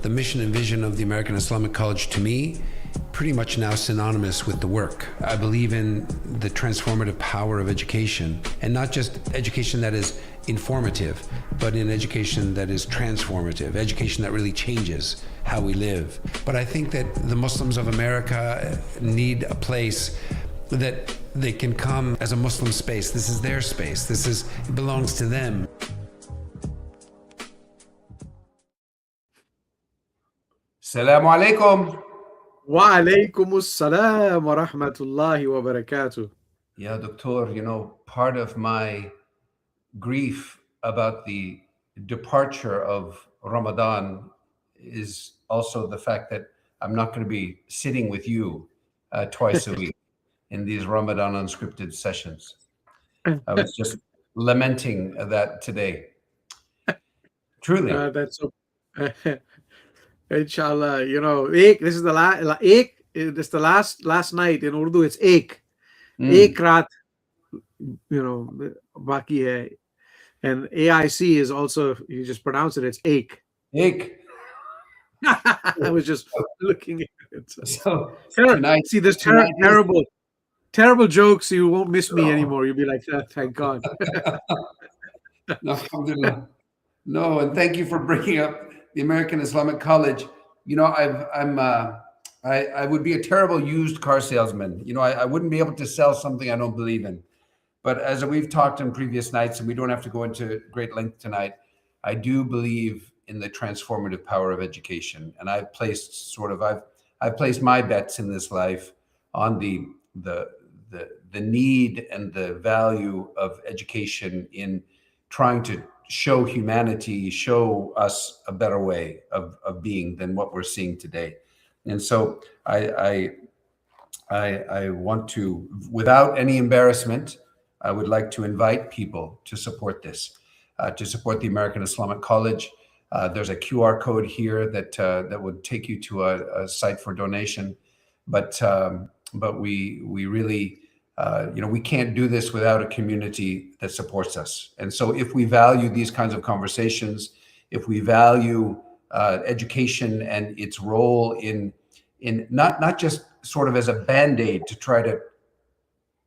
the mission and vision of the American Islamic College, to me, pretty much now synonymous with the work. I believe in the transformative power of education, and not just education that is informative, but in education that is transformative, education that really changes how we live. But I think that the Muslims of America need a place that they can come as a Muslim space. This is their space. It belongs to them. Assalamu alaikum. Wa alaykum assalam wa rahmatullahi wa barakatuh. Yeah, Doctor, part of my grief about the departure of Ramadan is also the fact that I'm not going to be sitting with you twice a week in these Ramadan unscripted sessions. I was just lamenting that today. Truly. That's so. Inshallah, this is the last night in Urdu. It's ek raat, baki hai. And AIC is also, you just pronounce it, it's ek. I was just looking at it. So tonight, see, there's terrible jokes. You won't miss me anymore. You'll be like, thank God. Alhamdulillah. No, and thank you for bringing up the American Islamic College. I would be a terrible used car salesman. I wouldn't be able to sell something I don't believe in. But as we've talked in previous nights, and we don't have to go into great length tonight, I do believe in the transformative power of education. And I've placed my bets in this life on the need and the value of education in trying to show humanity, show us a better way of being than what we're seeing today. And so I want to, without any embarrassment, I would like to invite people to support this, to support the American Islamic College. There's a QR code here that would take you to a site for donation. But we really, we can't do this without a community that supports us. And so if we value these kinds of conversations, if we value education and its role in not just sort of as a Band-Aid to try to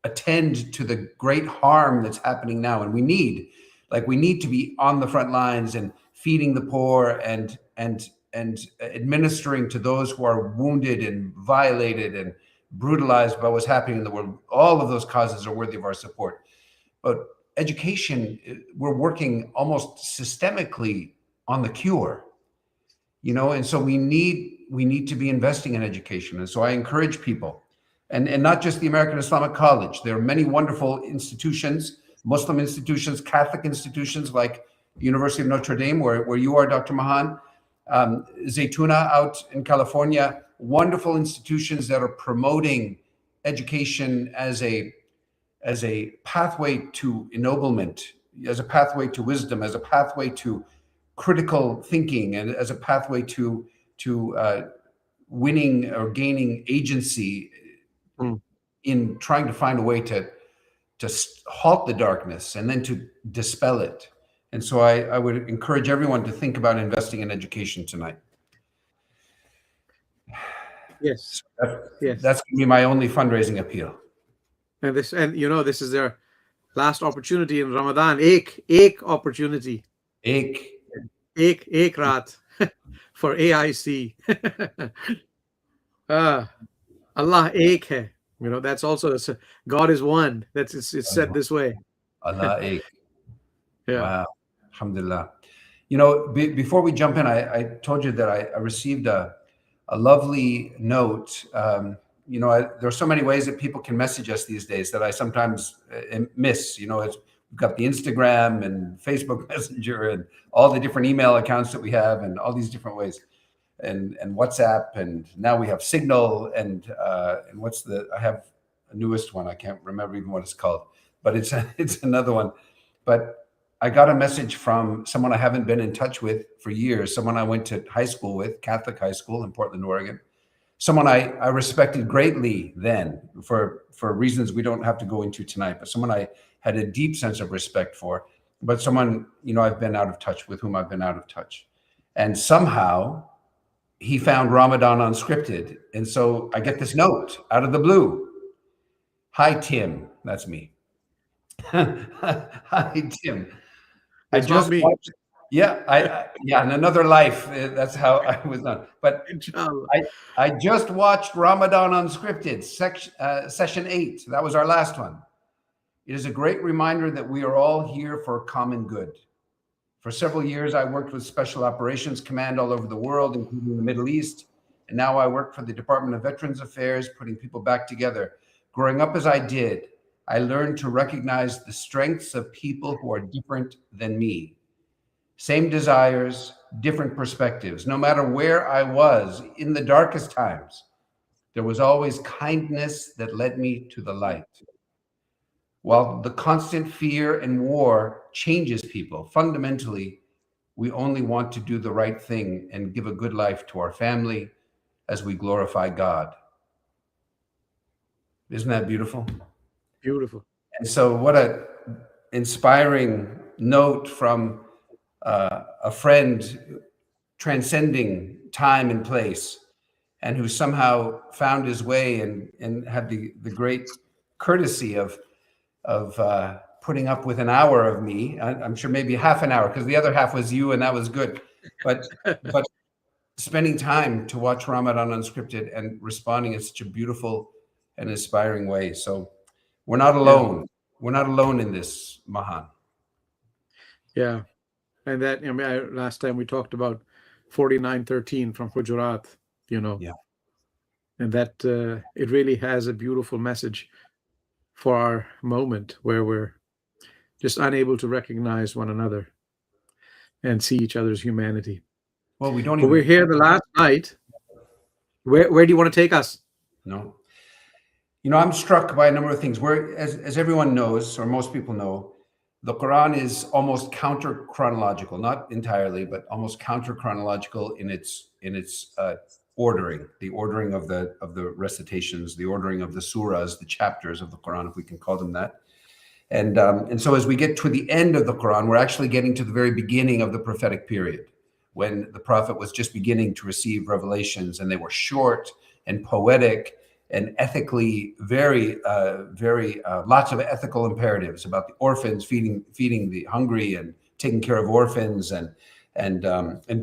attend to the great harm that's happening now, and we need to be on the front lines and feeding the poor and administering to those who are wounded and violated and brutalized by what's happening in the world. All of those causes are worthy of our support. But education, we're working almost systemically on the cure, and so we need to be investing in education. And so I encourage people, and not just the American Islamic College. There are many wonderful institutions, Muslim institutions, Catholic institutions like the University of Notre Dame, where you are, Dr. Mahan, Zaytuna out in California, wonderful institutions that are promoting education as a pathway to ennoblement, as a pathway to wisdom, as a pathway to critical thinking, and as a pathway to winning or gaining agency in trying to find a way to halt the darkness and then to dispel it. And so I would encourage everyone to think about investing in education tonight. Yes. That's going to be my only fundraising appeal. And this is their last opportunity in Ramadan. Ek opportunity. Ek raat for AIC. Allah ek hai. That's also God is one. It's said this way. Allah ek. Yeah. Wow. Alhamdulillah. Before we jump in, I told you that I received a lovely note. There are so many ways that people can message us these days that I sometimes miss. We've got the Instagram and Facebook Messenger and all the different email accounts that we have and all these different ways, and WhatsApp, and now we have Signal, and I have a newest one. I can't remember even what it's called, but it's another one. But I got a message from someone I haven't been in touch with for years, someone I went to high school with, Catholic high school in Portland, Oregon, someone I respected greatly then for reasons we don't have to go into tonight, but someone I had a deep sense of respect for, but someone, I've been out of touch with, whom I've been out of touch. And somehow he found Ramadan Unscripted. And so I get this note out of the blue. Hi, Tim. That's me. Hi, Tim. I It's not just me. watched. Yeah, in another life. That's how I was on. But Inshallah. I just watched Ramadan Unscripted, session 8. That was our last one. It is a great reminder that we are all here for common good. For several years, I worked with Special Operations Command all over the world, including the Middle East. And now I work for the Department of Veterans Affairs, putting people back together. Growing up as I did, I learned to recognize the strengths of people who are different than me. Same desires, different perspectives. No matter where I was in the darkest times, there was always kindness that led me to the light. While the constant fear and war changes people, fundamentally, we only want to do the right thing and give a good life to our family as we glorify God. Isn't that beautiful? Beautiful. And so what a inspiring note from a friend transcending time and place, and who somehow found his way and had the great courtesy of putting up with an hour of me. I'm sure maybe half an hour, because the other half was you, and that was good. But spending time to watch Ramadan Unscripted and responding in such a beautiful and inspiring way. So we're not alone. Yeah. We're not alone in this, Mahan. Yeah. And that, I mean, last time we talked about 49:13 from Hujurat, Yeah. And that it really has a beautiful message for our moment where we're just unable to recognize one another and see each other's humanity. Well, we don't but even. We're here the last night. Where do you want to take us? No. I'm struck by a number of things. As everyone knows, or most people know, the Qur'an is almost counter chronological, not entirely, but almost counter chronological in its ordering, the ordering of the recitations, the ordering of the surahs, the chapters of the Qur'an, if we can call them that. And so as we get to the end of the Qur'an, we're actually getting to the very beginning of the prophetic period, when the prophet was just beginning to receive revelations, and they were short and poetic and ethically very lots of ethical imperatives about the orphans, feeding the hungry and taking care of orphans, and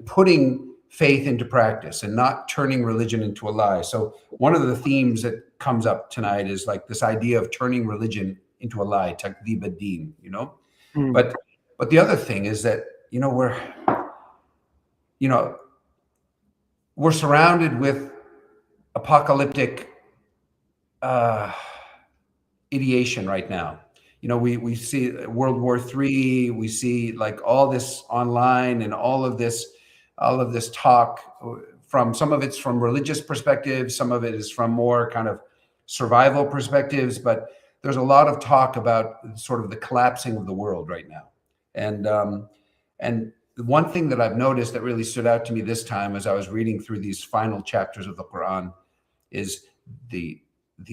putting faith into practice and not turning religion into a lie. So one of the themes that comes up tonight is like this idea of turning religion into a lie, takdhib ad-din, But the other thing is that we're surrounded with apocalyptic ideation right now. We see World War III, we see like all this online and all of this talk from, some of it's from religious perspectives, some of it is from more kind of survival perspectives, but there's a lot of talk about sort of the collapsing of the world right now. And the one thing that I've noticed that really stood out to me this time as I was reading through these final chapters of the Quran is the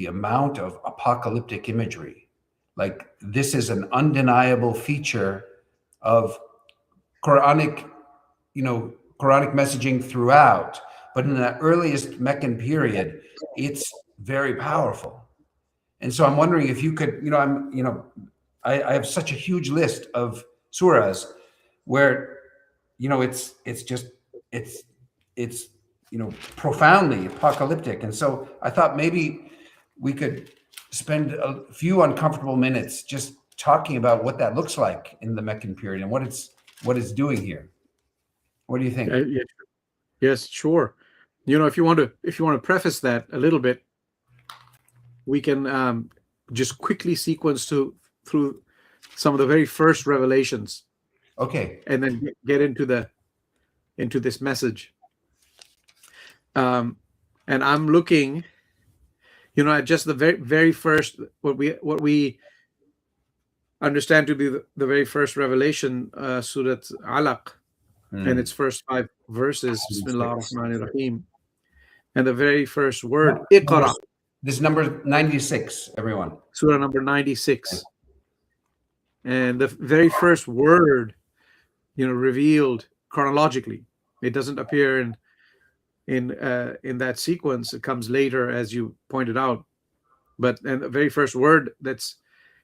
amount of apocalyptic imagery. Like, this is an undeniable feature of Quranic messaging throughout, but in the earliest Meccan period, it's very powerful. And so I'm wondering if you could, I have such a huge list of surahs where, it's profoundly apocalyptic. And so I thought maybe we could spend a few uncomfortable minutes just talking about what that looks like in the Meccan period and what it's doing here. What do you think? Yes, sure. If you want to preface that a little bit, we can just quickly sequence through some of the very first revelations. Okay. And then get into this message. And I'm looking, at just the very, very first, what we understand to be the very first revelation, Surat Alaq, and its first 5 verses, Bismillah ar-Rahman ar-Rahim. And the very first word, Iqra. This is number 96, everyone. Surah number 96. And the very first word, revealed chronologically. It doesn't appear in in that sequence. It comes later, as you pointed out. But and the very first word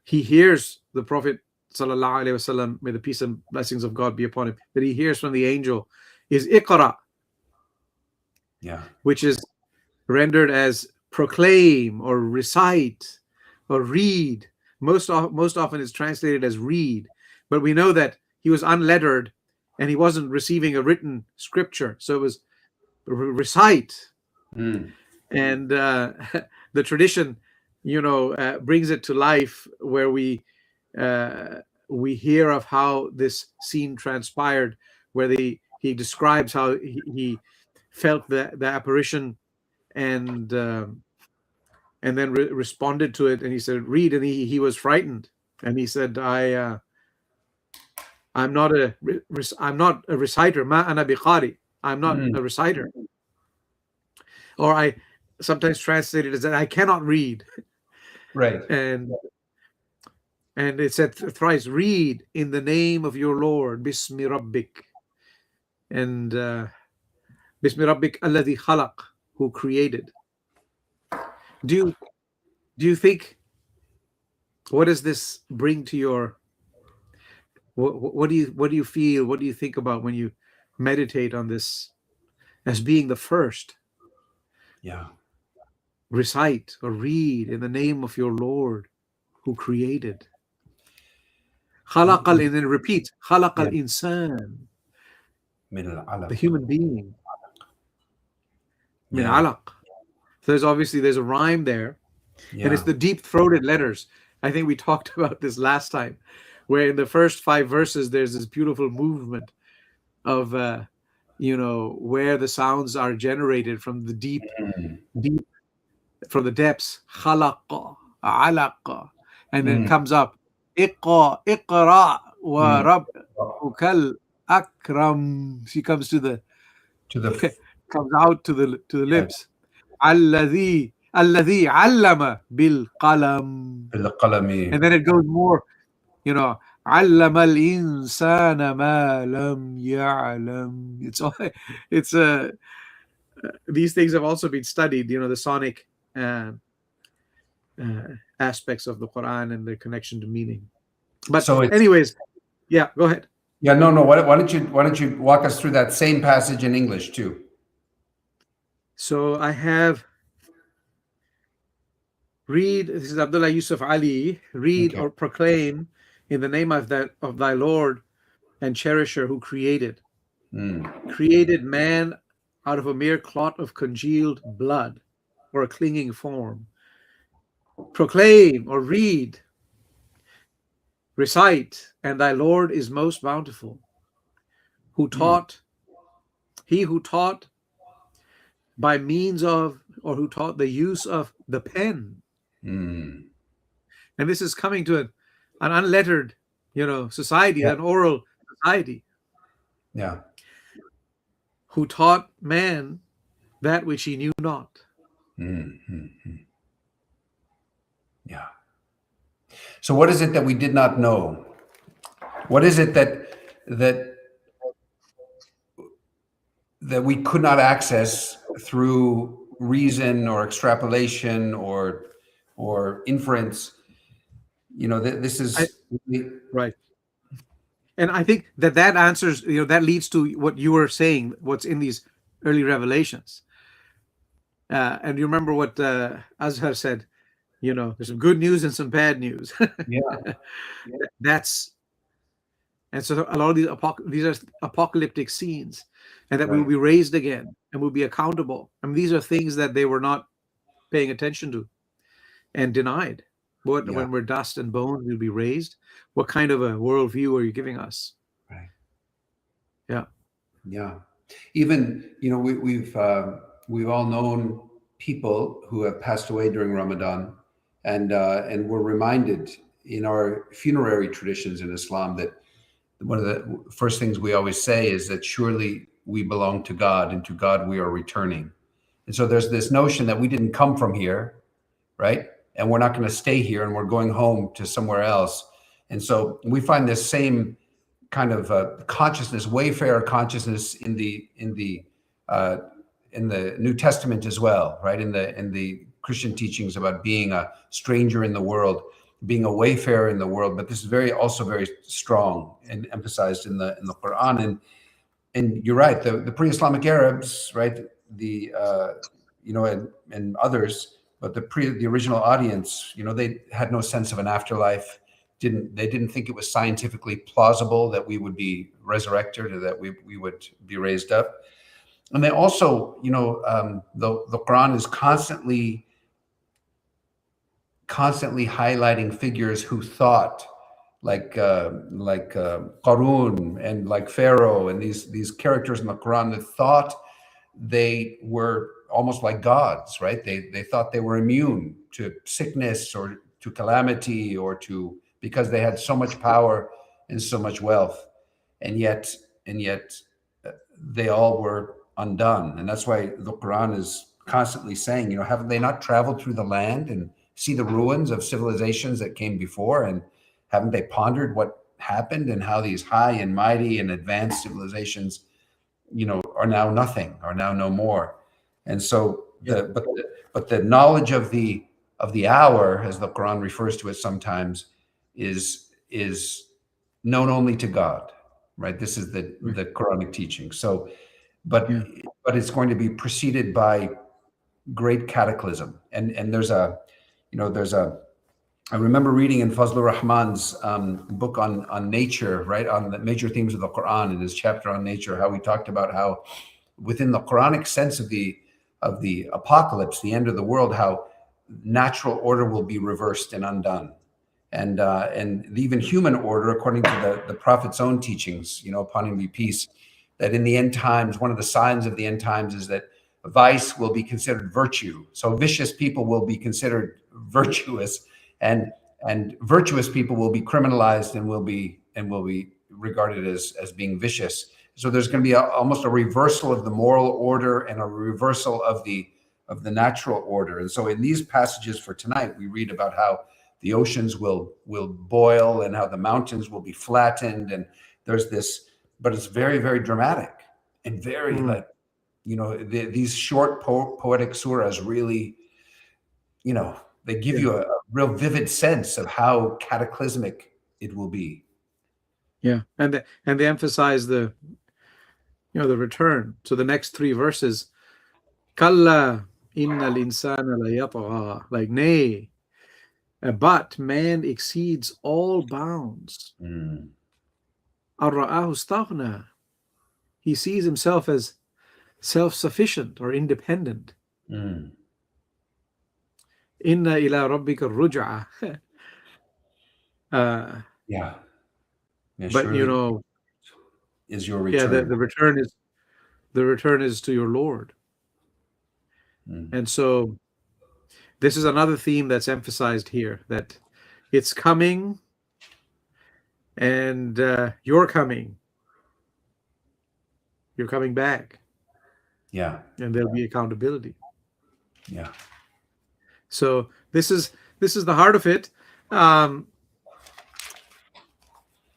he hears the Prophet sallallahu alaihi wasallam, may the peace and blessings of God be upon him, that he hears from the angel is Iqra, which is rendered as proclaim or recite or read. Most often it's translated as read, but we know that he was unlettered and he wasn't receiving a written scripture, so it was recite. And the tradition, brings it to life, where we hear of how this scene transpired, where he describes how he felt the apparition and then responded to it, and he said, read, and he was frightened, and he said, I'm not a reciter, ma ana biqari, I'm not a reciter. Or I sometimes translate it as that I cannot read. Right. And it said thrice, read in the name of your Lord, Bismi Rabbik. And Bismi Rabbik alladhi khalaq, who created. Do you think, what does this bring to your, what do you feel, what do you think about when you meditate on this as being the first? Recite or read in the name of your Lord who created. Khalaqal, and then repeat, Khalaqal insan, the human being. Min alaq. So there's a rhyme there, and it's the deep-throated letters. I think we talked about this last time, where in the first 5 verses there's this beautiful movement of where the sounds are generated from the deep, from the depths. Khalaqa, alaqa, and then it comes up. Iqra wa rabbukal akram. She comes comes out to the lips. Alladhi allama bil qalam. And then it goes more, allama al insana ma lam ya'lam. It's these things have also been studied, the sonic aspects of the Qur'an and their connection to meaning. But so anyways, go ahead. No. Why don't you walk us through that same passage in English too? So I have read. This is Abdullah Yusuf Ali. Read or proclaim in the name of thy Lord and Cherisher, who created man out of a mere clot of congealed blood or a clinging form. Proclaim or read, recite, and thy Lord is most bountiful, who taught, he who taught by means of, or who taught the use of the pen. And this is coming to an unlettered, society, an oral society. Who taught man that which he knew not. So what is it that we did not know? What is it that we could not access through reason or extrapolation or inference? This is right. And I think that answers, that leads to what you were saying, what's in these early revelations. And you remember what Azhar said, there's some good news and some bad news. And so a lot of these are apocalyptic scenes, and that we will be raised again and we'll be accountable. I mean, these are things that they were not paying attention to and denied. When we're dust and bones, we'll be raised. What kind of a worldview are you giving us? Right. Yeah. Even, we've all known people who have passed away during Ramadan, and we're reminded in our funerary traditions in Islam that one of the first things we always say is that surely we belong to God, and to God we are returning. And so there's this notion that we didn't come from here, right? And we're not going to stay here, and we're going home to somewhere else. And so we find this same kind of consciousness, wayfarer consciousness in the New Testament as well, right? In the Christian teachings about being a stranger in the world, being a wayfarer in the world. But this is also very strong and emphasized in the Qur'an. And you're right, the pre-Islamic Arabs, right? And others, but the original audience, they had no sense of an afterlife. They didn't think it was scientifically plausible that we would be resurrected or that we would be raised up. And they also, the Quran is constantly highlighting figures who thought like Qarun and like Pharaoh and these characters in the Quran that thought they were almost like gods, right? They thought they were immune to sickness or to calamity because they had so much power and so much wealth, and yet they all were undone. And that's why the Quran is constantly saying, haven't they not traveled through the land and see the ruins of civilizations that came before, and haven't they pondered what happened and how these high and mighty and advanced civilizations, are now nothing, are now no more? And so but the knowledge of the hour, as the Quran refers to it sometimes, is known only to God, right? This is the Quranic teaching. So, but it's going to be preceded by great cataclysm. And I remember reading in Fazlur Rahman's book on nature, right, on the major themes of the Quran, in his chapter on nature, how he talked about how within the Quranic sense of the apocalypse, the end of the world, how natural order will be reversed and undone. And even human order, according to the Prophet's own teachings, upon him be peace, that in the end times, one of the signs of the end times is that vice will be considered virtue. So vicious people will be considered virtuous, and virtuous people will be criminalized and will be regarded as being vicious. So there's going to be almost a reversal of the moral order and a reversal of the natural order. And so in these passages for tonight, we read about how the oceans will boil and how the mountains will be flattened. And there's this, but it's very, very dramatic and very these short poetic surahs really, they give you a real vivid sense of how cataclysmic it will be. Yeah, and they emphasize the return. So the next three verses, Kalla innal insana la yatgha, like nay, but man exceeds all bounds. Ar-ra'ahu istaghna, he sees himself as self-sufficient or independent. Inna ila rabbika ruj'a. But is your return. the return is to your Lord. And so this is another theme that's emphasized here, that it's coming and you're coming back. Yeah. And there'll be accountability. Yeah. So this is the heart of it.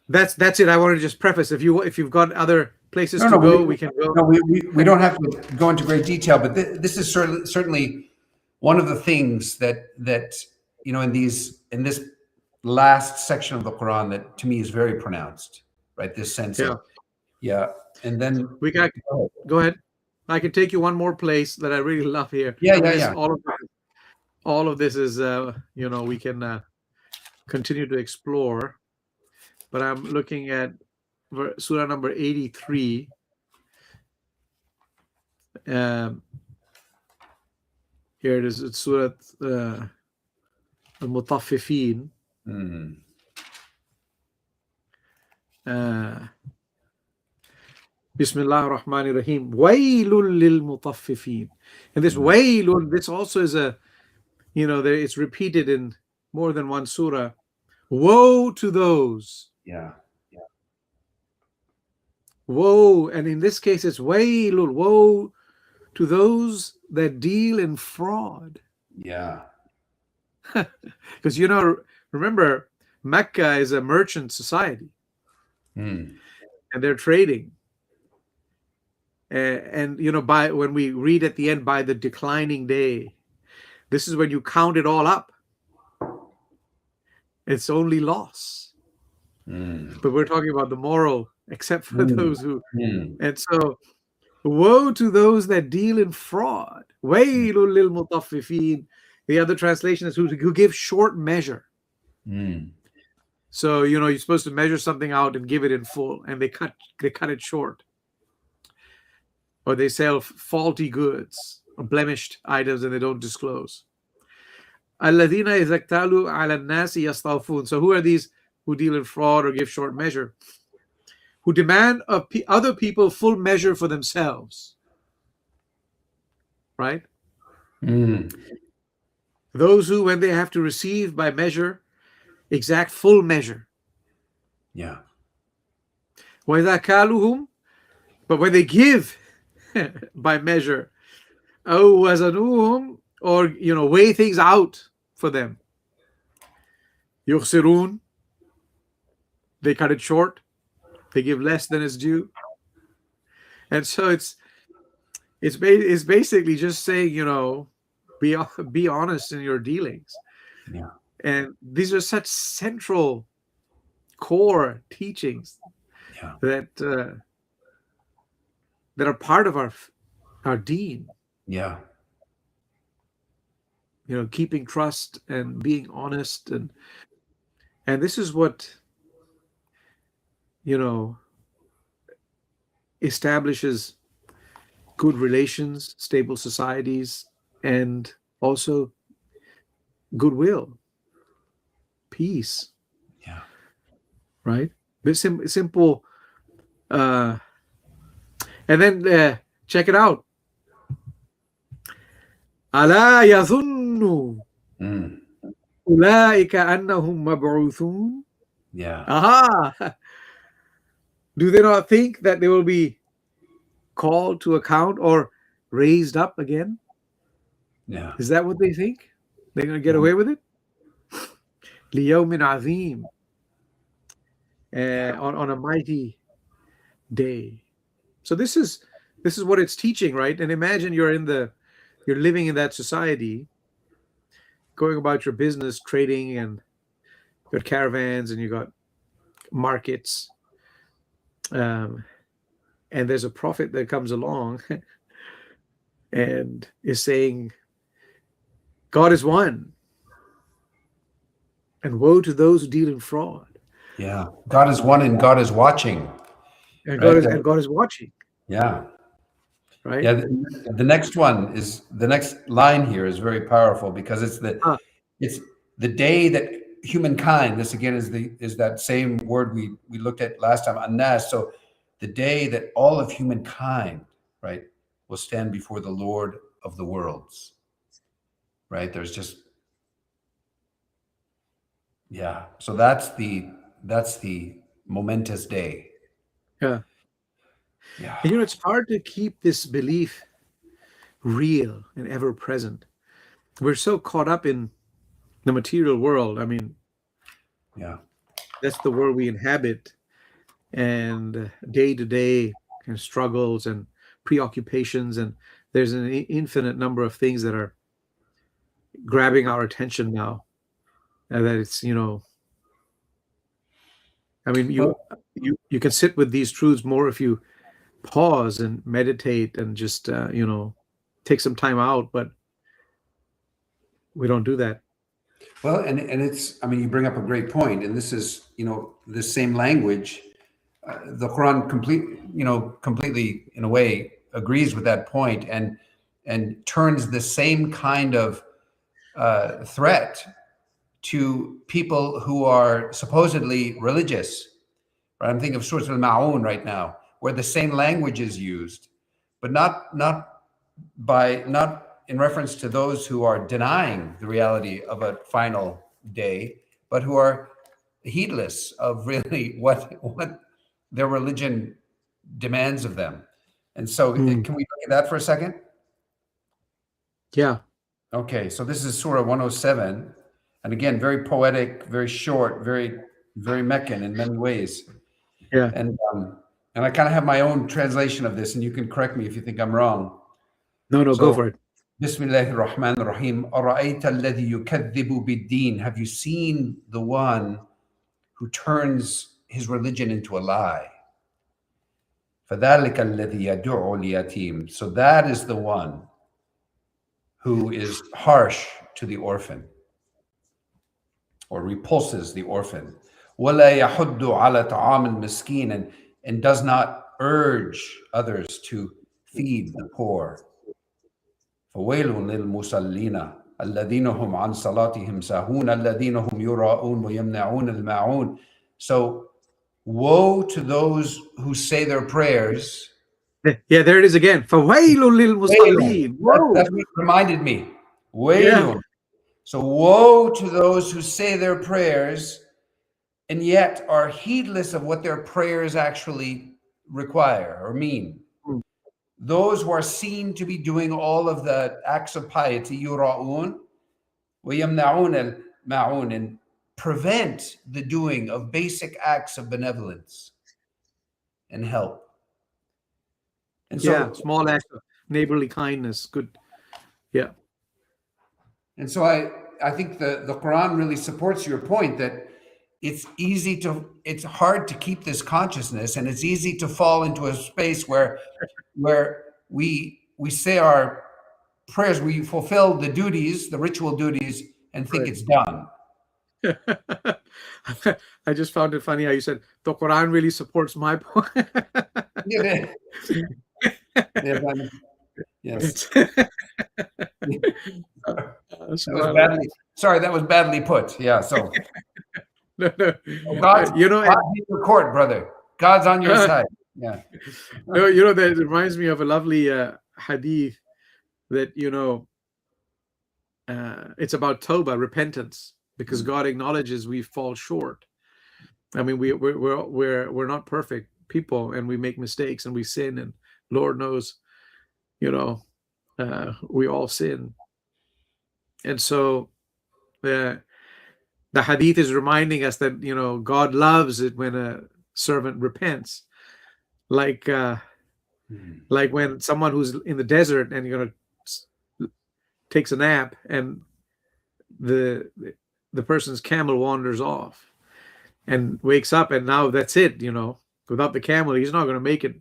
That's it. I want to just preface, if you've got other places to go, we can go. No, we don't have to go into great detail, but this is certainly one of the things that in this last section of the Quran that to me is very pronounced, right? This sense of and then we got go ahead. I can take you one more place that I really love here. All of this is we can continue to explore, but I'm looking at surah number 83. Here it is. It's surah al-mutaffifin. Bismillah ar-Rahman ar-Rahim. Waylul lil mutaffifin. And this waylul, this also is it's repeated in more than one surah. Woe to those. Woe, and in this case it's waylul, woe to those that deal in fraud. Because remember, Mecca is a merchant society, and they're trading. And by when we read at the end, by the declining day, this is when you count it all up. It's only loss. But we're talking about the moral, except for those who. And so, woe to those that deal in fraud. Wailul lil mutaffifin. The other translation is who give short measure. So you're supposed to measure something out and give it in full, and they cut it short. Or they sell faulty goods or blemished items and they don't disclose. Alladhina idha iktalu ala nasi yastawfun. So who are these who deal in fraud or give short measure? Who demand of other people full measure for themselves. Right? Those who, when they have to receive by measure, exact full measure. Yeah. وَإِذَا كَالُهُمْ. But when they give by measure, أَوْ وَزَنُوهُمْ, or weigh things out for them, يُخْسِرُونَ, they cut it short, they give less than is due. And so it's basically just saying, be honest in your dealings. Yeah. And these are such central core teachings that are part of our deen. Yeah. Keeping trust and being honest, and this is what establishes good relations, stable societies, and also goodwill, peace. Yeah. Right? This simple. And then check it out. Ala yazunnu ulaika annahum mab'uthun. Yeah. Aha! Do they not think that they will be called to account or raised up again? Yeah. Is that what they think? They're going to get away with it? لِيَوْمٍ عَظِيمٍ. On a mighty day. So this is what it's teaching, right? And imagine you're living in that society, going about your business, trading, and you got caravans and you got markets. And there's a prophet that comes along and is saying, God is one, and woe to those who deal in fraud. Yeah. God is one and God is watching. And Right? God is watching. Yeah. Right? Yeah. The next line here is very powerful because it's the day that humankind, this again is that same word we looked at last time, anas. So the day that all of humankind, right, will stand before the Lord of the worlds. Right? There's just, yeah. So that's the momentous day. Yeah. Yeah. And it's hard to keep this belief real and ever present. We're so caught up in the material world. I mean, yeah, that's the world we inhabit, and day to day kind of struggles and preoccupations, and there's an infinite number of things that are grabbing our attention now. And that it's I mean, you can sit with these truths more if you pause and meditate and just take some time out, but we don't do that. well, and it's, I mean, you bring up a great point, and this is this same language, the Quran completely in a way agrees with that point, and turns the same kind of threat to people who are supposedly religious. Right? I'm thinking of Surah Al-Ma'un right now, where the same language is used, but not in reference to those who are denying the reality of a final day, but who are heedless of really what their religion demands of them. And so can we look at that for a second? Yeah. Okay, so this is Surah 107. And again, very poetic, very short, very, very Meccan in many ways. Yeah. And And I kind of have my own translation of this, and you can correct me if you think I'm wrong. No, go So, for it. Bismillahir Rahmanir Rahim. أَرَأَيْتَ الَّذِي يُكَذِّبُ بِالدِّينِ. Have you seen the one who turns his religion into a lie? فَذَلِكَ الَّذِي يَدُعُ الْيَتِيمَ. So that is the one who is harsh to the orphan, or repulses the orphan. وَلَا يَحُدُّ عَلَى طَعَامِ الْمِسْكِينِ. And does not urge others to feed the poor. فَوَيْلٌ لِلْمُصَلِّينَ الَّذِينَ هُمْ عَنْ صَلَاتِهِمْ سَاهُونَ الَّذِينَ هُمْ يُرَاءُونَ وَيَمْنَعُونَ الْمَاعُونَ. So woe to those who say their prayers. Yeah, there it is again. فَوَيْلٌ لِلْمُصَلِّينَ. That's what reminded me. Yeah. Waylun. So woe to those who say their prayers and yet are heedless of what their prayers actually require or mean. Mm. Those who are seen to be doing all of the acts of piety, yura'un, وَيَمْنَعُونَ الْمَاعُونَ, and prevent the doing of basic acts of benevolence and help. And so, Yeah, small acts of neighborly kindness. Good. Yeah. And so I think the Quran really supports your point that it's hard to keep this consciousness, and it's easy to fall into a space where we say our prayers, we fulfill the duties, the ritual duties, and think it's done. I just found it funny how you said the Quran really supports my point. Yeah. Yes. That was badly put. Yeah. So no. God's in your court, brother. God's on your side. Yeah. No, that reminds me of a lovely hadith that it's about tawbah, repentance, because God acknowledges we fall short. I mean, we're not perfect people, and we make mistakes and we sin, and Lord knows, we all sin. And so the hadith is reminding us that God loves it when a servant repents, like when someone who's in the desert and takes a nap, and the person's camel wanders off and wakes up, and now that's it. Without the camel, he's not going to make it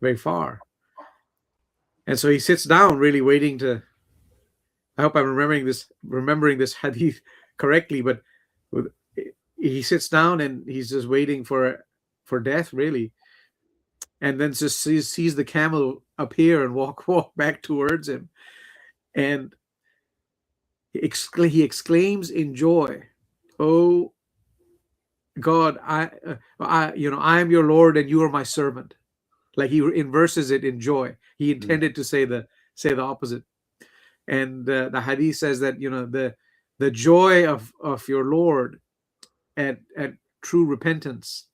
very far. And so he sits down, really waiting to. I hope I'm remembering this hadith correctly, but he sits down and he's just waiting for death, really, and then just sees the camel appear and walk back towards him, and he exclaims in joy, "Oh God, I am your Lord and you are my servant." Like he inverses it in joy. He intended to say the opposite. And the hadith says that the joy of your Lord at true repentance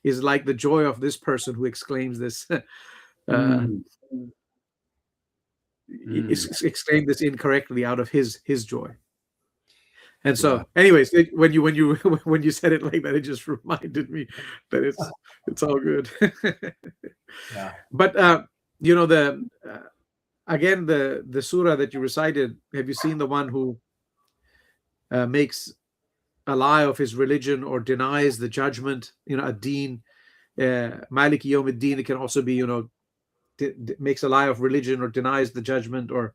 is like the joy of this person who exclaims this. Exclaimed this incorrectly out of his joy. And so, anyways, when you said it like that, it just reminded me that it's all good. Yeah. But again, the surah that you recited, have you seen the one who makes a lie of his religion or denies the judgment? Ad-Din, Maliki Yawm ad-Din. It can also be makes a lie of religion or denies the judgment, or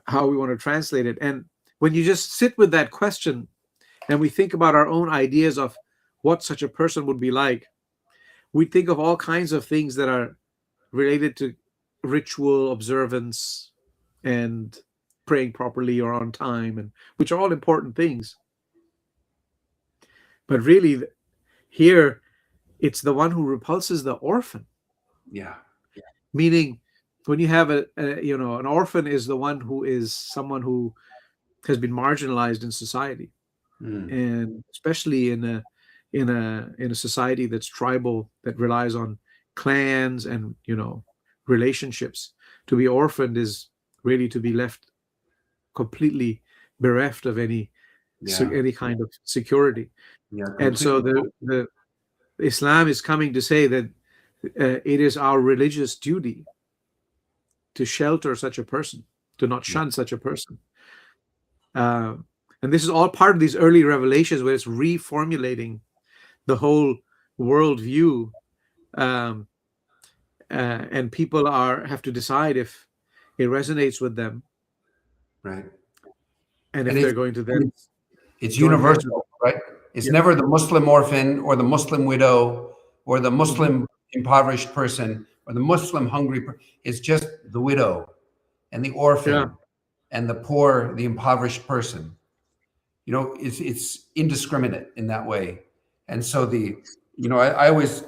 how we want to translate it. And when you just sit with that question and we think about our own ideas of what such a person would be like, we think of all kinds of things that are related to ritual observance and praying properly or on time, and which are all important things. But really, here, it's the one who repulses the orphan. Yeah. Meaning, when you have an orphan is the one who is someone who has been marginalized in society, and especially in a society that's tribal, that relies on clans and relationships. To be orphaned is really to be left completely bereft of any kind of security. Yeah, and so the Islam is coming to say that it is our religious duty to shelter such a person, to not shun such a person. And this is all part of these early revelations where it's reformulating the whole worldview. And people have to decide if it resonates with them, Right. and if they're going to then. It's universal, right? It's never the Muslim orphan or the Muslim widow or the Muslim impoverished person or the Muslim hungry. It's just the widow and the orphan and the poor, the impoverished person. You know, it's indiscriminate in that way. And so I always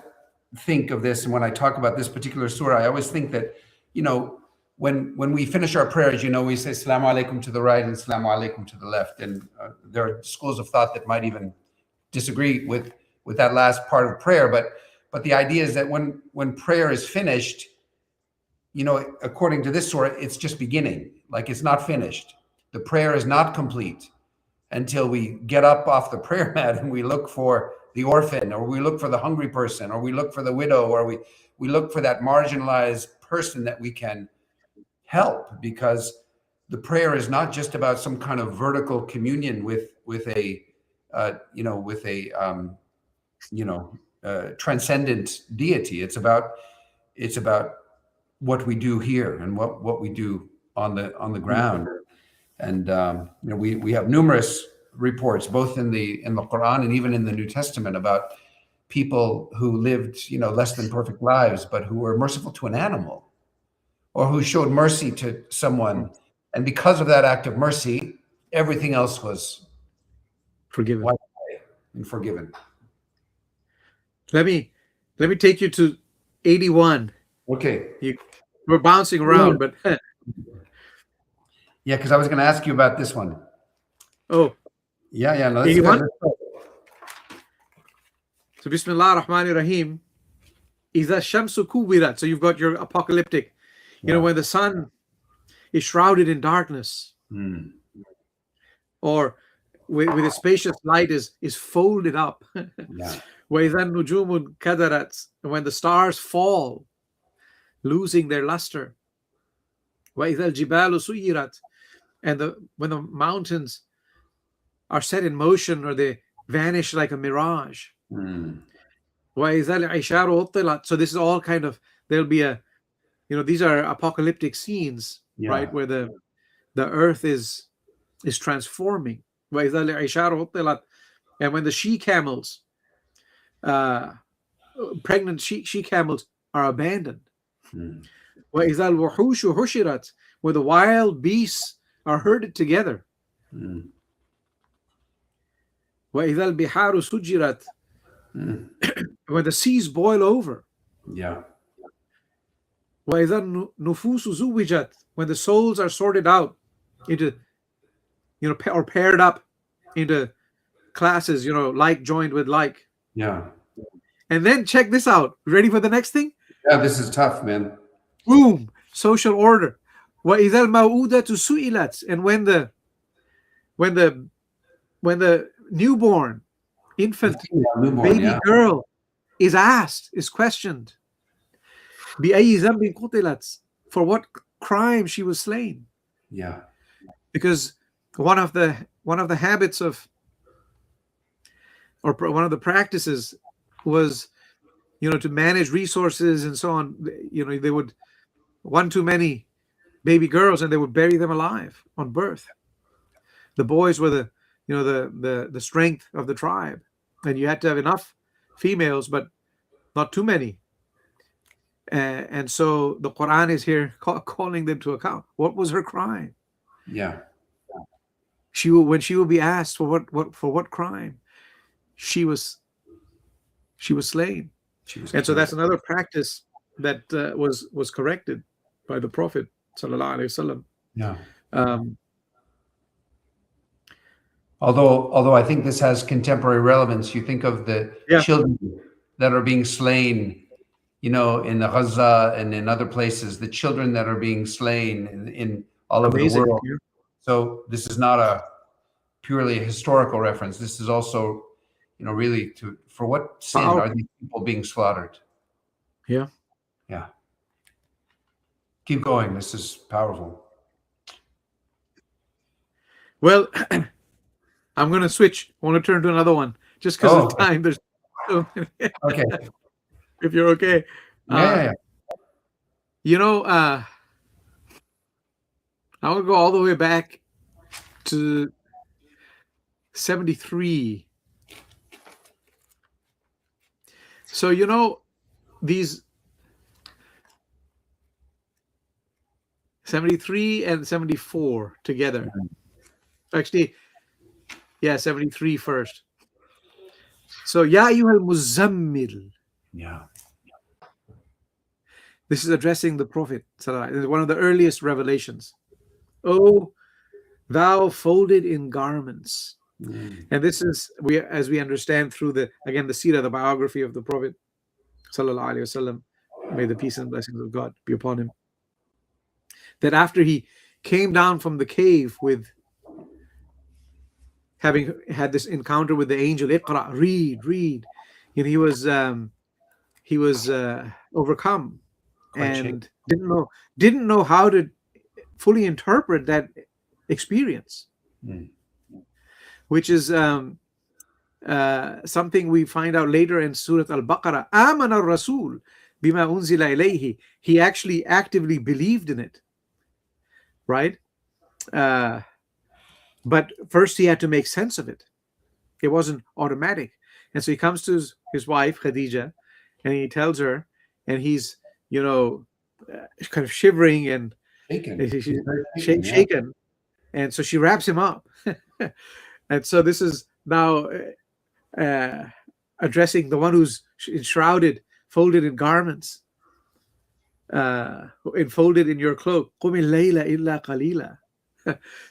think of this, and when I talk about this particular surah, I always think that, when we finish our prayers, we say Assalamu alaikum to the right and Assalamu alaikum to the left. And there are schools of thought that might even disagree with that last part of prayer. But the idea is that when prayer is finished, according to this surah, it's just beginning. Like, it's not finished. The prayer is not complete until we get up off the prayer mat and we look for the orphan, or we look for the hungry person, or we look for the widow, or we look for that marginalized person that we can help, because the prayer is not just about some kind of vertical communion with a transcendent deity. It's about what we do here and what we do on the ground. And we have numerous reports, both in the Qur'an and even in the New Testament, about people who lived less than perfect lives, but who were merciful to an animal, or who showed mercy to someone, and because of that act of mercy, everything else was forgiven and forgiven. Let me take you to 81. Okay. We're bouncing around, but yeah, because I was going to ask you about this one. Oh. Yeah, no, 81. So Bismillah ar-Rahman ar-Rahim. Iza shamsu kuwirat. So you've got your apocalyptic. When the sun is shrouded in darkness, or with a spacious light is folded up. وَإِذَا النُّجُومُ كَدَرَتْ. When the stars fall, losing their luster. وَإِذَا الْجِبَالُ سُيِّرَتْ. And when the mountains are set in motion, or they vanish like a mirage. وَإِذَا الْعِشَارُ أُطِّلَتْ. So this is all kind of, there'll be these are apocalyptic scenes, right, where the earth is transforming. And when the she-camels, pregnant she-camels, are abandoned. Where the wild beasts are herded together. When the seas boil over. When the souls are sorted out into, or paired up into classes, like joined with like. And then check this out. Ready for the next thing? Yeah, this is tough, man. Boom. Social order. And when the newborn infant, baby girl is questioned. For what crime she was slain. Because one of the habits of, or one of the practices was, to manage resources and so on. They would one too many baby girls, and they would bury them alive on birth. The boys were the strength of the tribe, and you had to have enough females, but not too many. And so the Qur'an is here calling them to account. What was her crime? When she will be asked for what crime, she was slain. So that's another practice that was corrected by the Prophet sallallahu alaihi wasallam. Although I think this has contemporary relevance. You think of the children that are being slain, in the Gaza and in other places, the children that are being slain in all over the world. So this is not a purely historical reference. This is also, really for what sin are these people being slaughtered? Yeah. Yeah. Keep going. This is powerful. Well, I'm going to switch. I want to turn to another one just because of Okay. time. There's so many. Okay. If you're okay. Yeah. You know, I want to go all the way back to 73. So, you know, these 73 and 74 together. Actually, yeah, 73 first. So, Ya ayyuhal muzammil. Yeah. This is addressing the Prophet. It's one of the earliest revelations. Oh, thou folded in garments. And this is, as we understand through the seerah, the biography of the Prophet, sallallahu alaihi wasallam, may the peace and blessings of God be upon him, that after he came down from the cave with having had this encounter with the angel, Iqra, read, and he was overcome and didn't know how to fully interpret that experience, which is something we find out later in Surah Al-Baqarah. Amana Rasul bima unzila ilayhi. He actually actively believed in it, right? But first he had to make sense of it. It wasn't automatic. And so he comes to his wife, Khadija, and he tells her, and he's, kind of shivering and shaken. And so she wraps him up. And so this is now addressing the one who's enshrouded, folded in garments, enfolded in your cloak. Qum al-layla illa qalila.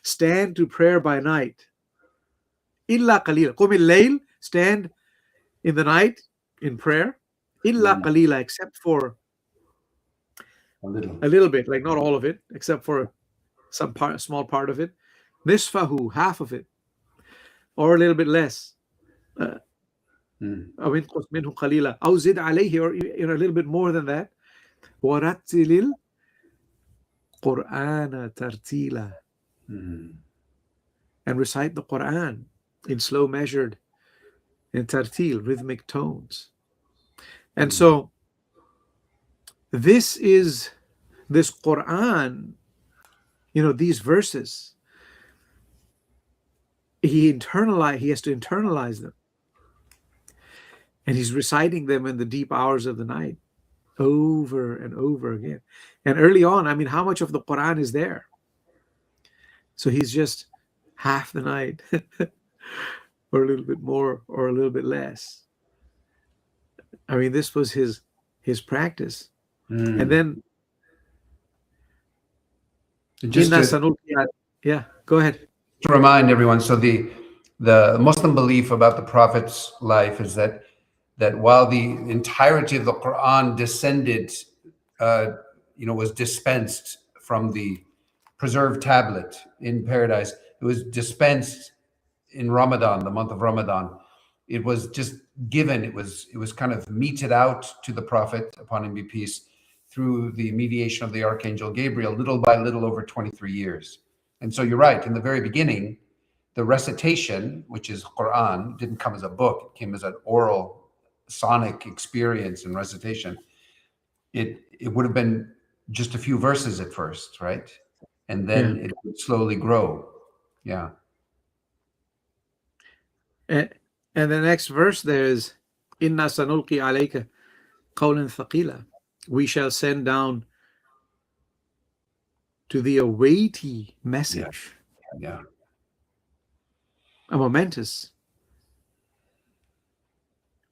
Stand to prayer by night. Illa qalila. Qum al-layl, stand in the night in prayer. Illa qalila, except for a little bit, like not all of it, except for some small part of it. Nisfahu, half of it, or a little bit less. أو انقص منه قليلا أو زد عليه, or a little bit more than that. ورتل القرآن ترتيلا. And recite the Qur'an in slow measured and tartil, rhythmic tones. And so this Qur'an, these verses, he has to internalize them. And he's reciting them in the deep hours of the night over and over again. And early on, how much of the Qur'an is there? So he's just half the night or a little bit more or a little bit less. This was his practice. And then go ahead. To remind everyone, so the Muslim belief about the Prophet's life is that while the entirety of the Quran descended, was dispensed from the preserved tablet in paradise, it was dispensed in Ramadan, the month of Ramadan. It was just given. It was kind of meted out to the Prophet, upon him be peace, through the mediation of the Archangel Gabriel, little by little over 23 years. And so you're right. In the very beginning, the recitation, which is Qur'an, didn't come as a book. It came as an oral, sonic experience and recitation. It would have been just a few verses at first, right? And then it would slowly grow. Yeah. And the next verse there is, Inna sanulqi alayka qawlan thaqila. We shall send down to thee a weighty message. Yeah. A momentous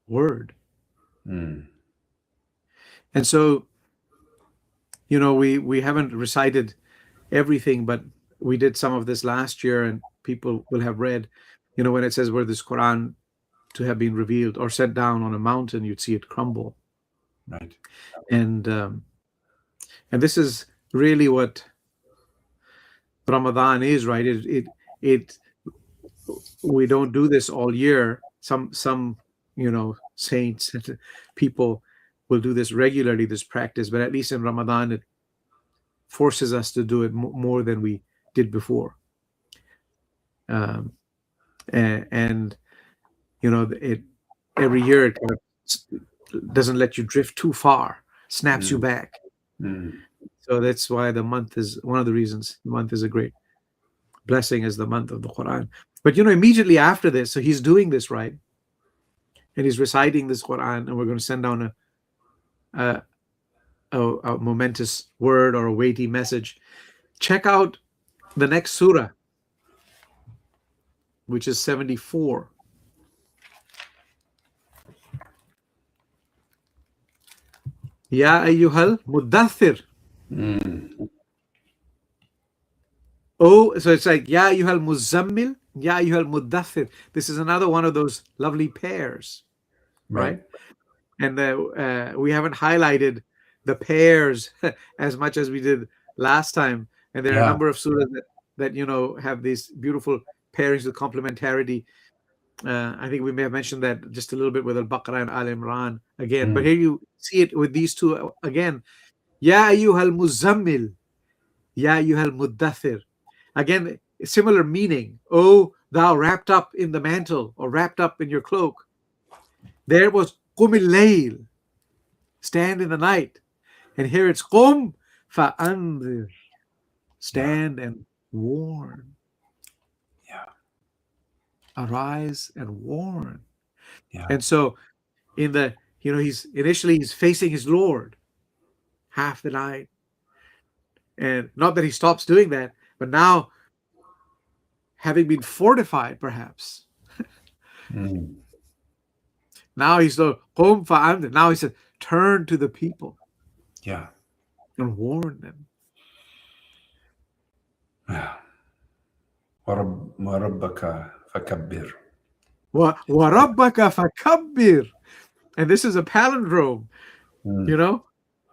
word. And so, we haven't recited everything, but we did some of this last year, and people will have read, when it says, were this Quran to have been revealed or set down on a mountain, you'd see it crumble. Right. And this is really what Ramadan is, right? We don't do this all year. Some saints and people we'll do this regularly, this practice, but at least in Ramadan, it forces us to do it more than we did before. And it every year it kind of doesn't let you drift too far, snaps you back. So that's why the month is one of the reasons the month is a great blessing, is the month of the Qur'an. But immediately after this, so he's doing this right, and he's reciting this Qur'an, and we're going to send down a momentous word or a weighty message. Check out the next surah, which is 74. Ya ayyuhal muddathir. Oh, so it's like Ya ayyuhal muzammil, Ya ayyuhal muddathir. This is another one of those lovely pairs, right? And we haven't highlighted the pairs as much as we did last time. And there are a number of surahs that have these beautiful pairings with complementarity. I think we may have mentioned that just a little bit with Al-Baqarah and Al-Imran again. But here you see it with these two again. Ya ayyuhal muzammil, Ya ayyuhal muddathir. Again, similar meaning. Oh, thou wrapped up in the mantle or wrapped up in your cloak. There was qumil layl, stand in the night. And here it's qum fa'anzir, stand and warn. Arise and warn. And so in the he's facing his Lord half the night, and not that he stops doing that, but now having been fortified perhaps now he's the qum fa'anzir. Now he said, turn to the people and warn them. وَرَبَّكَ فَكَبِّرْ. وَرَبَّكَ فَكَبِّرْ. And this is a palindrome.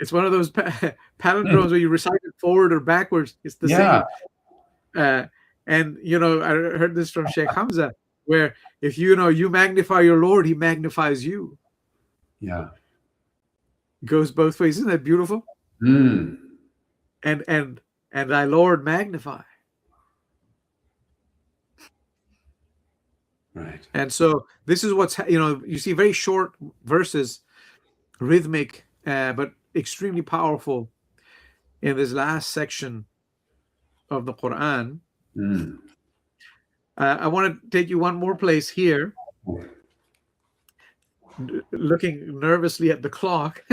It's one of those palindromes where you recite it forward or backwards. It's the same. And I heard this from Sheikh Hamza, where if you magnify your Lord, he magnifies you. It goes both ways. Isn't that beautiful? And thy Lord magnify. Right. And so this is what's you see very short verses, rhythmic, but extremely powerful in this last section of the Qur'an. I want to take you one more place here, looking nervously at the clock.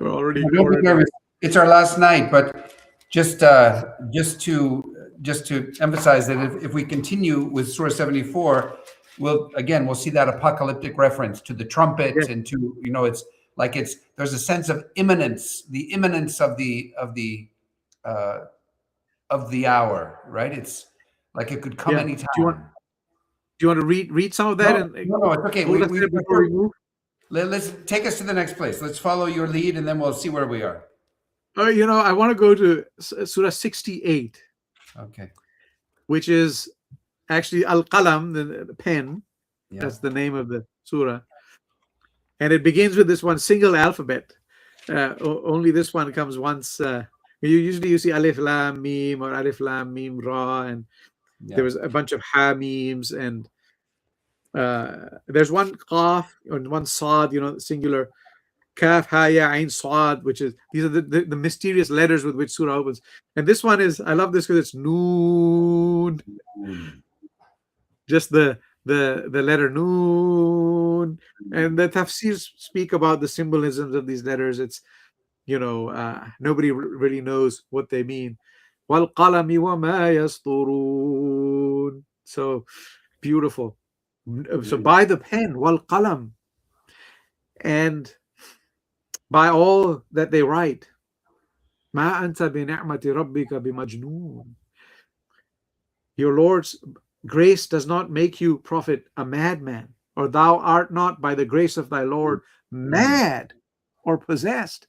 We're already nervous. It's our last night, but just to emphasize that if we continue with Surah 74, we'll see that apocalyptic reference to the trumpet and to it's like there's a sense of imminence, the imminence of the hour, right? It's like it could come anytime. Do you want to read some of that? No, it's okay. Let's take us to the next place. Let's follow your lead, and then we'll see where we are. I want to go to Surah 68. Okay. Which is actually Al-Qalam, the pen. That's the name of the surah. And it begins with this one single alphabet. Only this one comes once. You see Alif Lam Mim or Alif Lam Mim Ra, and there was a bunch of Ha Mims, and there's one Qaf and one Sad, singular. Kaf, Ha, Ya, Ain, Sad, which is, these are the mysterious letters with which surah opens. And this one is, I love this because it's Noon. Just the letter Noon. And the tafsirs speak about the symbolisms of these letters. It's, nobody really knows what they mean. Wal qalami wa ma yasturun. So beautiful. So by the pen, wal qalam, and by all that they write. Ma anta bi ni'mati rabbika bi majnoon. Your Lord's grace does not make you, Prophet, a madman, or thou art not by the grace of thy Lord mad or possessed.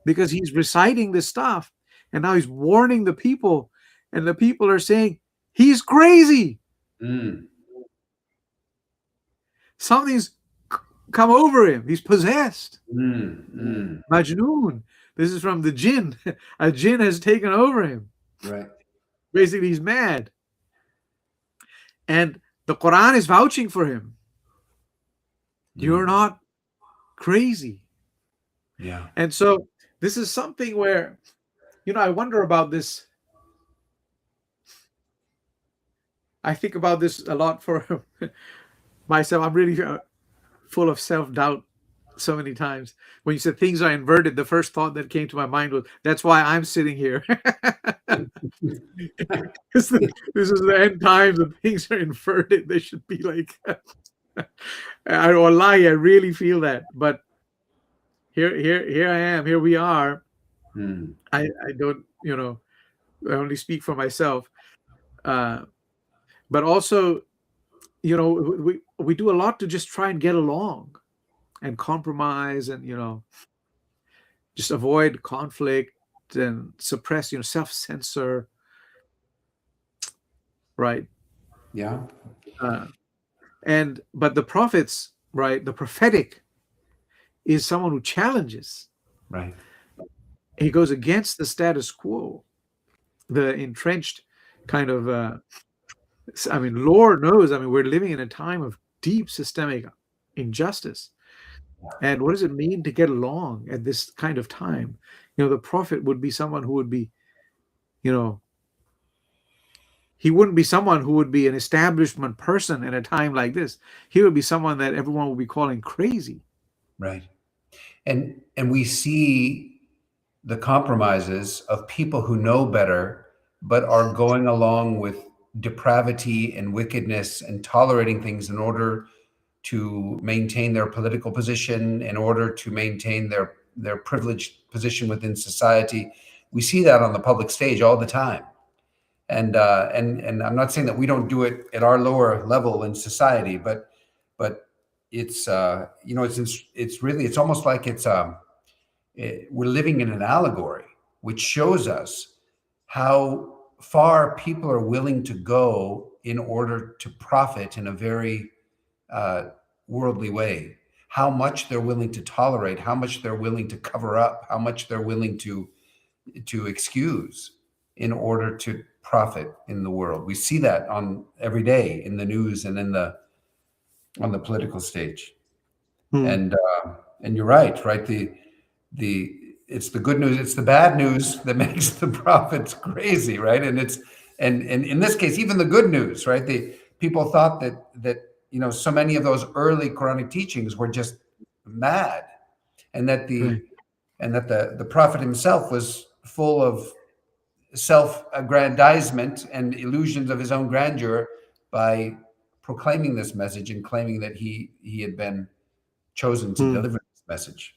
Because he's reciting this stuff, and now he's warning the people, and the people are saying he's crazy. Something's come over him. He's possessed. Mm. Majnoon. This is from the jinn. A jinn has taken over him. Right. Basically, he's mad. And the Qur'an is vouching for him. You're not crazy. Yeah. And so this is something where, I wonder about this. I think about this a lot for myself. I'm really full of self-doubt so many times. When you said things are inverted, the first thought that came to my mind was, that's why I'm sitting here. This is the end times and things are inverted. They should be like, I really feel that. But here I am. Here we are. I don't, I only speak for myself. But also, we do a lot to just try and get along and compromise and, just avoid conflict and suppress, self-censor. Right. Yeah. But the prophets, right, the prophetic is someone who challenges. Right. He goes against the status quo, the entrenched kind of, Lord knows, we're living in a time of deep systemic injustice. And what does it mean to get along at this kind of time? The prophet would be someone who would be, he wouldn't be someone who would be an establishment person in a time like this. He would be someone that everyone would be calling crazy. Right. And we see the compromises of people who know better, but are going along with depravity and wickedness and tolerating things in order to maintain their political position, in order to maintain their privileged position within society. We see that on the public stage all the time. And I'm not saying that we don't do it at our lower level in society, but it's it's almost like we're living in an allegory, which shows us how far people are willing to go in order to profit in a very worldly way, how much they're willing to tolerate, how much they're willing to cover up, how much they're willing to excuse in order to profit in the world. We see that on every day in the news and on the political stage. And you're right. It's the good news, it's the bad news that makes the prophets crazy, right? And in this case, even the good news, right? The people thought that so many of those early Quranic teachings were just mad, and that the prophet himself was full of self-aggrandizement and illusions of his own grandeur by proclaiming this message and claiming that he had been chosen to deliver this message.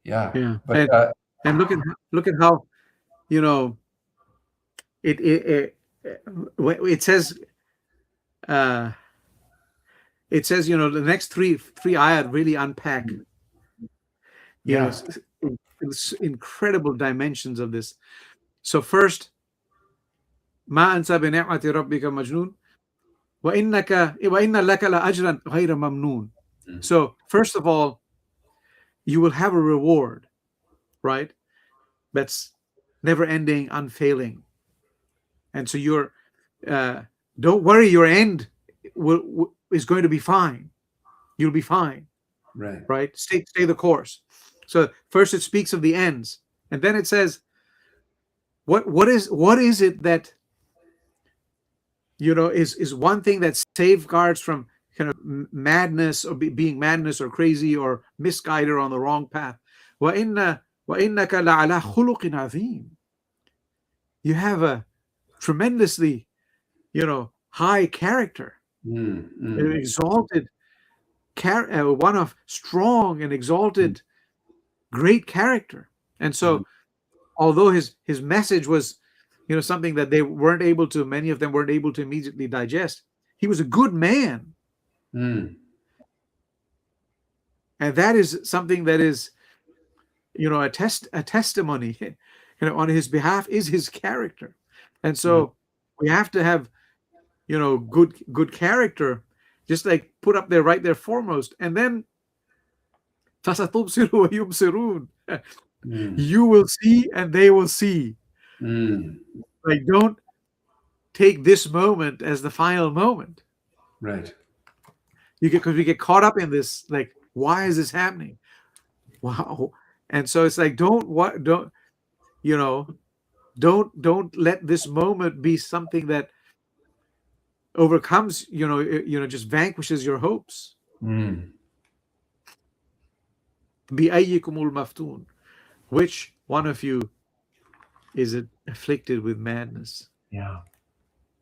Yeah. But and look at how it says the next three ayat really unpack incredible dimensions of this. So first, ma anta bi ni'mati rabbika majnun wa inna laka la ajran ghayra mamnun. So first of all, you will have a reward, right? That's never ending, unfailing. And so you're don't worry, your end is going to be fine. You'll be fine. Right? Stay the course. So first it speaks of the ends, and then it says, what is it that is one thing that safeguards from kind of madness or being madness or crazy or misguided or on the wrong path. وَإِنَّكَ لَعَلَى خُلُقٍ عَظِيمٍ. You have a tremendously, high character, an exalted, one of strong and exalted, great character. And so, although his message was, something that many of them weren't able to immediately digest, he was a good man. And that is something that is, a testimony, on his behalf is his character. And so we have to have, good character just like put up there right there foremost, and then فَسَتُبْصِرُ وَيُبْصِرُونَ. You will see and they will see. Like, don't take this moment as the final moment. Right. Because we get caught up in this, like, why is this happening? Wow. And so it's like, don't let this moment be something that overcomes, just vanquishes your hopes. بِأَيِّكُمُ الْمَفْتُونَ. Which one of you is it afflicted with madness? Yeah.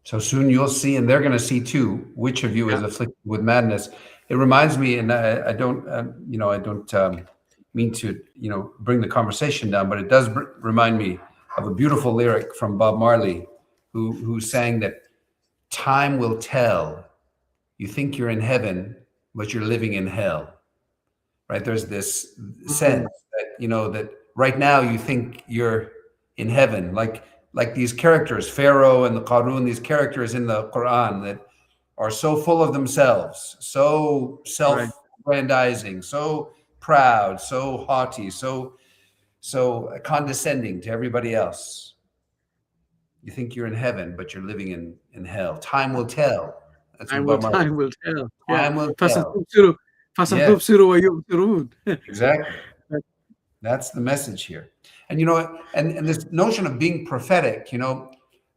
So soon you'll see, and they're going to see too, which of you is afflicted with madness. It reminds me, and I don't, I don't mean to, bring the conversation down, but it does remind me of a beautiful lyric from Bob Marley, who sang that time will tell. You think you're in heaven, but you're living in hell. Right? There's this sense that, that right now you think you're in heaven, like these characters, Pharaoh and the Qarun, these characters in the Qur'an that are so full of themselves, so self-aggrandizing, so proud, so haughty, so condescending to everybody else. You think you're in heaven, but you're living in hell. Time will tell. That's what Time will tell. Time will tell. فَسَتُبْصِرُ وَيُبْصِرُونَ. Exactly. That's the message here. And and this notion of being prophetic,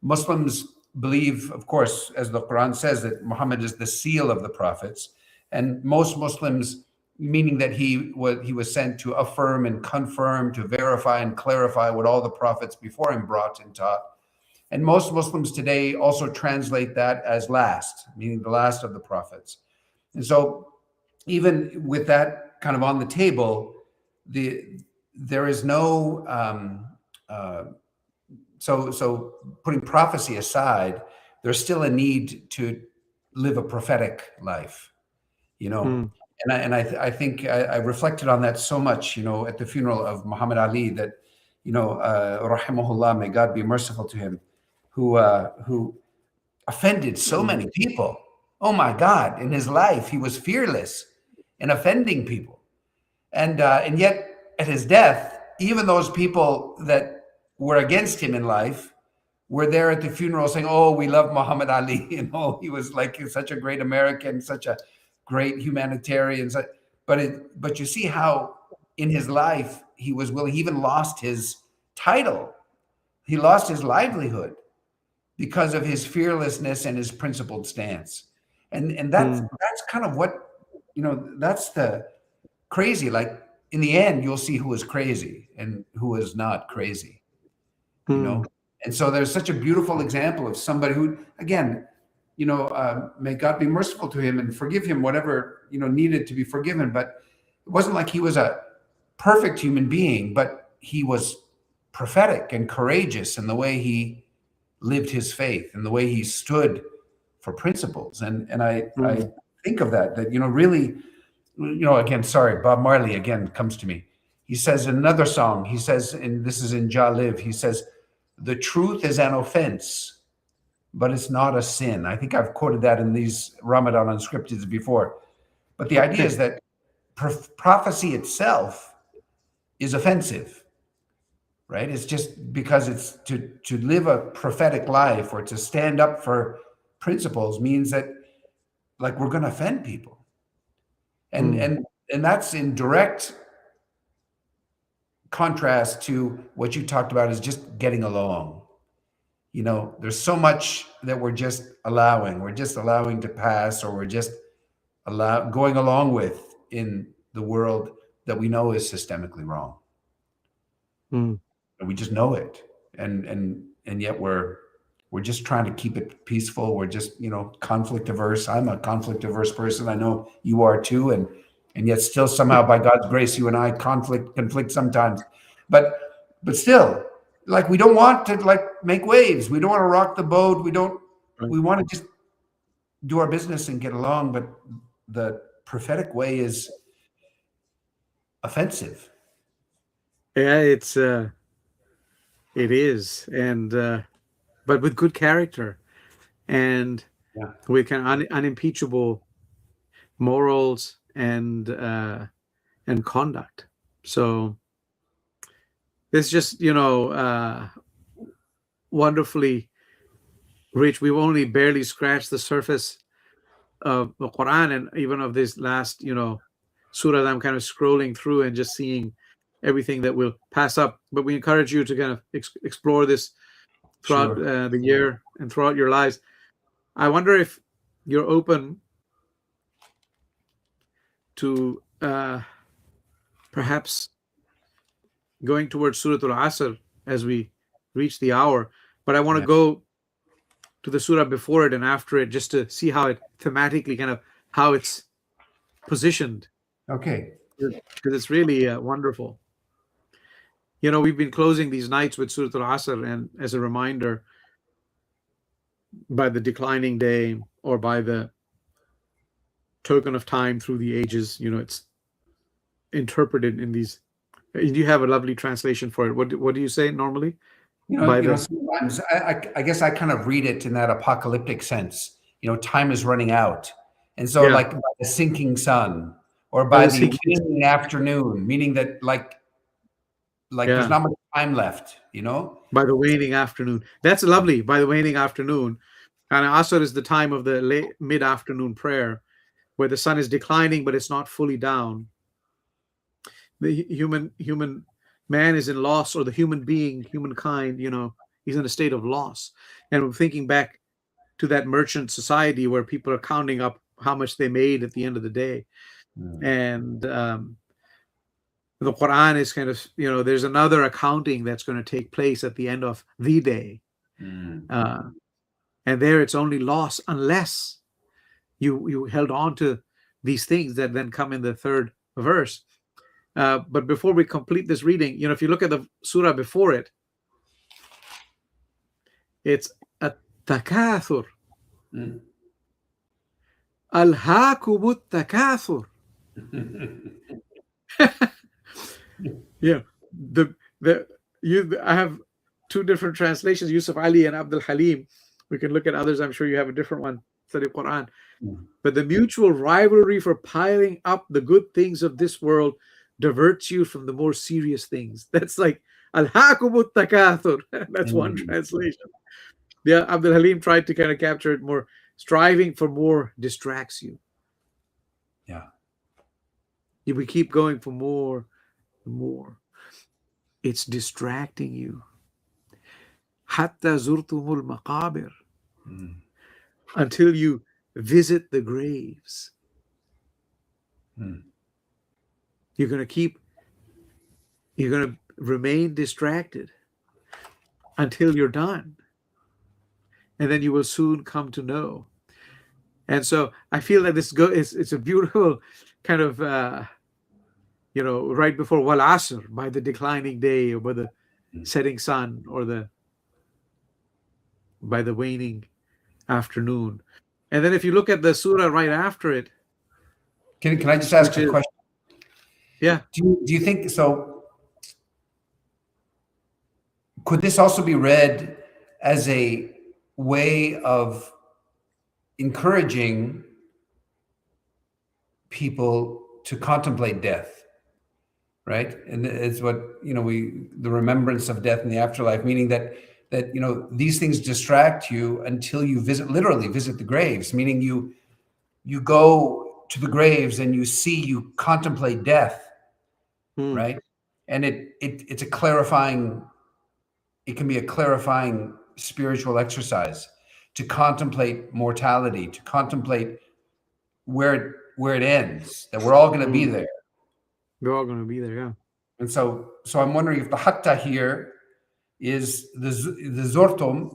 Muslims believe, of course, as the Quran says, that Muhammad is the seal of the prophets. And most Muslims, meaning that he was sent to affirm and confirm, to verify and clarify what all the prophets before him brought and taught. And most Muslims today also translate that as last, meaning the last of the prophets. And so even with that kind of on the table, there is no so putting prophecy aside, there's still a need to live a prophetic life, and I think I reflected on that so much, at the funeral of Muhammad Ali, that rahimahullah, may God be merciful to him, who offended so many people. Oh my God, in his life he was fearless in offending people, and yet at his death, even those people that were against him in life were there at the funeral saying, "Oh, we love Muhammad Ali, he was like such a great American, such a great humanitarian." But you see how in his life he was willing. He even lost his title. He lost his livelihood because of his fearlessness and his principled stance. And that's kind of what, that's the crazy. Like in the end, you'll see who is crazy and who is not crazy, And so there's such a beautiful example of somebody who, again, may God be merciful to him and forgive him whatever, needed to be forgiven. But it wasn't like he was a perfect human being, but he was prophetic and courageous in the way he lived his faith and the way he stood for principles. And I think of that really, again, sorry, Bob Marley again comes to me. He says in another song, he says, and this is in Jah Live, he says, "The truth is an offense, but it's not a sin." I think I've quoted that in these Ramadan Unscripted before. But the idea is that prophecy itself is offensive, right? It's just because it's to live a prophetic life or to stand up for principles means that, like, we're going to offend people. And that's in direct contrast to what you talked about, is just getting along. There's so much that we're just allowing to pass, or we're just going along with in the world that we know is systemically wrong. And we just know it. And yet we're just trying to keep it peaceful. We're just, conflict averse. I'm a conflict averse person. I know you are too. And yet still somehow by God's grace, you and I conflict sometimes, but still, like, we don't want to make waves. We don't want to rock the boat. We want to just do our business and get along. But the prophetic way is offensive. Yeah, it is. And, but with good character and with kind of unimpeachable morals and conduct. So it's just, wonderfully rich. We've only barely scratched the surface of the Quran and even of this last, surah that I'm kind of scrolling through and just seeing everything that we'll pass up. But we encourage you to kind of explore this throughout Sure. the year and throughout your lives. I wonder if you're open to perhaps going towards Surah Al-Asr as we reach the hour. But I want to go to the surah before it and after it just to see how it thematically kind of how it's positioned. Okay. Because it's really wonderful. We've been closing these nights with Surah Al-Asr, and as a reminder, by the declining day or by the token of time through the ages, it's interpreted in these. You have a lovely translation for it. What do you say normally? Sometimes I guess I kind of read it in that apocalyptic sense. Time is running out. And so like by the sinking sun or by the waning afternoon, meaning that like there's not much time left, By the waning afternoon. That's lovely. By the waning afternoon. And Asr is the time of the mid-afternoon prayer where the sun is declining, but it's not fully down. The human man is in loss, or the humankind, he's in a state of loss. And I'm thinking back to that merchant society where people are counting up how much they made at the end of the day. And the Qur'an is kind of, there's another accounting that's going to take place at the end of the day. And there it's only loss unless you held on to these things that then come in the third verse. But before we complete this reading, if you look at the surah before it, it's at-takathur. Alhaakumut takathur. Yeah. I have two different translations, Yusuf Ali and Abdul Halim. We can look at others. I'm sure you have a different one, study Quran. But the mutual rivalry for piling up the good things of this world diverts you from the more serious things. That's like Alhaakumut takathur. That's one translation. Yeah, Abdul Halim tried to kind of capture it more. Striving for more distracts you. Yeah. If we keep going for more, it's distracting you. Hatta zurtumul maqabir. Until you visit the graves. You're going to remain distracted until you're done. And then you will soon come to know. And so I feel that it's a beautiful kind of, right before Wal Asr, by the declining day or by the setting sun or by the waning afternoon. And then if you look at the surah right after it. Can I just ask a question? Yeah. Do you think so? Could this also be read as a way of encouraging people to contemplate death, right? And it's what the remembrance of death in the afterlife, meaning that these things distract you until you literally visit the graves, meaning you go to the graves and you contemplate death. Right. And it can be a clarifying spiritual exercise to contemplate mortality, to contemplate where it ends, that we're all going to be there. We're all going to be there, yeah. And so I'm wondering if the hatta here is the zortum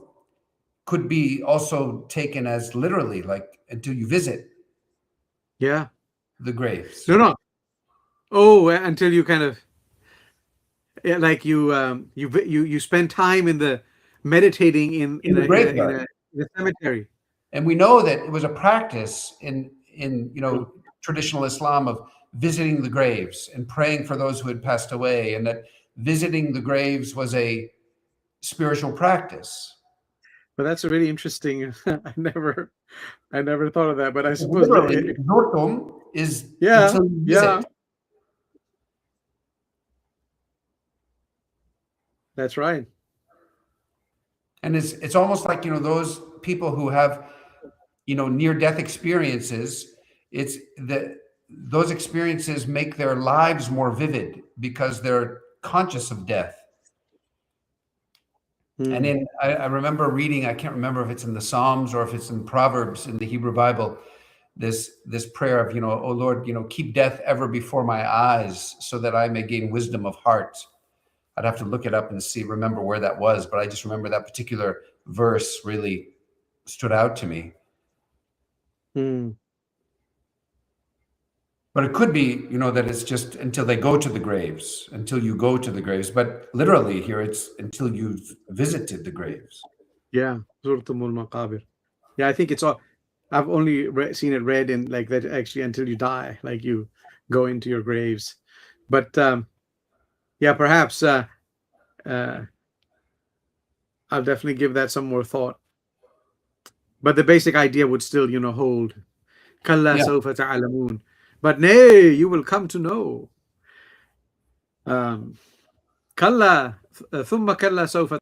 could be also taken as literally, like until you visit. Yeah. The graves. No. Oh, until you kind of, like you spend time in the meditating in the cemetery. And we know that it was a practice in traditional Islam of visiting the graves and praying for those who had passed away, and that visiting the graves was a spiritual practice. But that's a really interesting. I never thought of that. But I suppose, Literally, Zurtum is yeah, until you yeah, visit. that's right. And it's almost like, those people who have, near-death experiences. It's that those experiences make their lives more vivid because they're conscious of death. And Hmm. I remember reading, I can't remember if it's in the Psalms or if it's in Proverbs in the Hebrew Bible, this prayer of, oh Lord, keep death ever before my eyes so that I may gain wisdom of heart. I'd have to look it up and remember where that was, but I just remember that particular verse really stood out to me. Hmm. But it could be, that it's just until they go to the graves, until you go to the graves. But literally here, it's until you've visited the graves. Yeah, Zurtumul Maqabir. Yeah, I think it's all. I've only seen it read in like that actually until you die, like you go into your graves. But yeah, perhaps I'll definitely give that some more thought. But the basic idea would still, hold. Kalla Yeah. sawfa ta'lamun. But nay, you will come to know. Kalla, thumma kalla sawfa.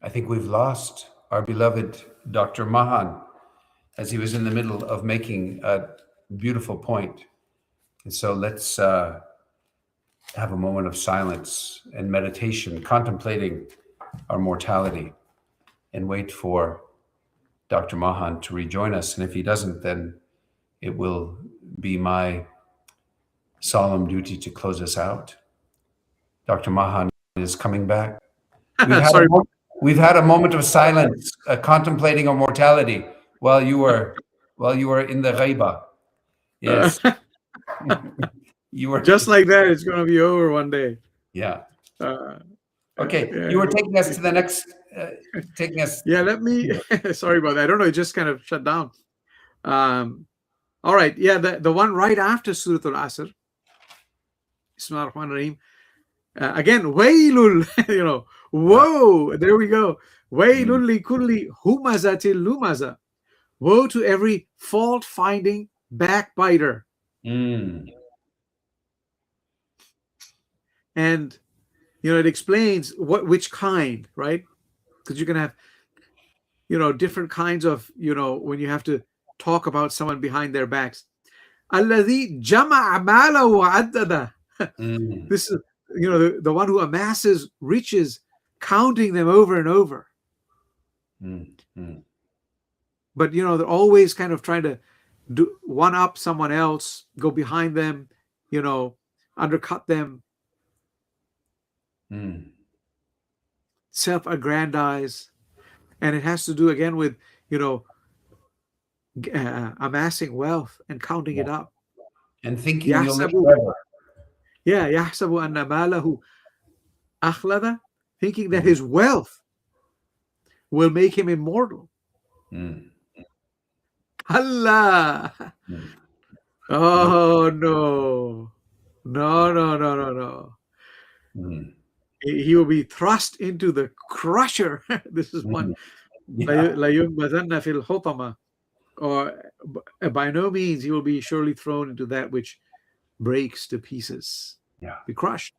I think we've lost our beloved Dr. Mahan as he was in the middle of making a beautiful point. And so let's have a moment of silence and meditation, contemplating our mortality, and wait for Dr. Mahan to rejoin us. And if he doesn't, then it will be my solemn duty to close us out. Dr. Mahan is coming back. Sorry. We've had a moment of silence, contemplating our mortality while you were in the ghaiba. Yes, you were. Just like that, it's going to be over one day. Yeah. Uh, Okay, yeah. you were taking us to the next. Taking us. Yeah, let me. Sorry about that. I don't know. It just kind of shut down. All right. Yeah, the one right after Surah Al-Asr. Bismillah ar-Rahman ar-Rahim. Again, wailul. Whoa. There we go. Wailul li kulli humazatil lumaza. Woe to every fault-finding backbiter. Mm. And it explains which kind, right? Because you can have different kinds of when you have to talk about someone behind their backs. Alladhi jama'a mala wa addada. This is the one who amasses riches, counting them over and over. But they're always kind of trying to do one up someone else, go behind them, undercut them, self-aggrandize. And it has to do again with amassing wealth and counting it up, and thinking you'll live Yahsabu. forever. Yeah, yahsabu anna malahu akhlada, thinking that his wealth will make him immortal. Allah. Oh no. He will be thrust into the crusher. This is one. La yumbazanna fil hutama. Or by no means he will be surely thrown into that which breaks to pieces. Be crushed.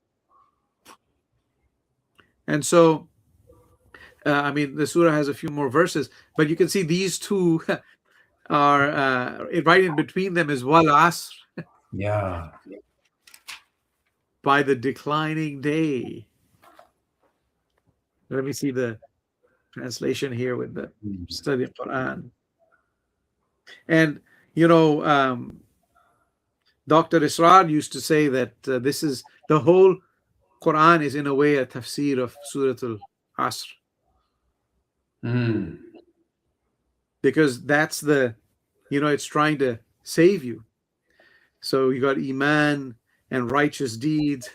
And so the surah has a few more verses, but you can see these two are right in between them is wal asr. Yeah. By the declining day. Let me see the translation here with the study of Qur'an. And Dr. Israr used to say that this is the whole Qur'an is in a way a tafsir of Surah Al-Asr. Because that's it's trying to save you. So you got Iman and righteous deeds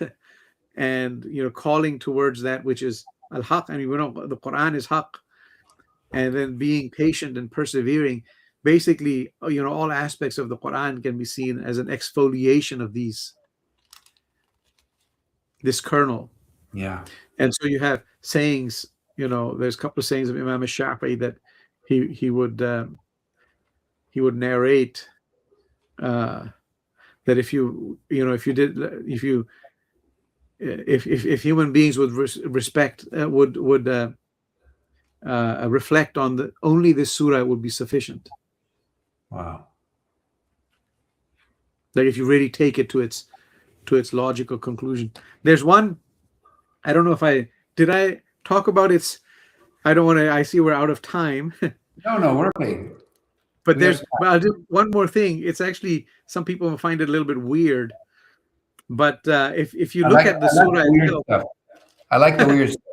and calling towards that which is al-haq. I mean, we know the Quran is haq, and then being patient and persevering. Basically, all aspects of the Quran can be seen as an exfoliation of these. this kernel. Yeah. And so you have sayings, there's a couple of sayings of Imam Shafi'i that he would narrate, that if human beings would respect would reflect on only this surah would be sufficient. Wow. Like if you really take it to its logical conclusion. There's one, I don't know if I talk about its, I don't want to, I see we're out of time. No, we're okay. But I'll do one more thing. It's actually, some people find it a little bit weird, but if you look at the surah itself, I like the weird stuff.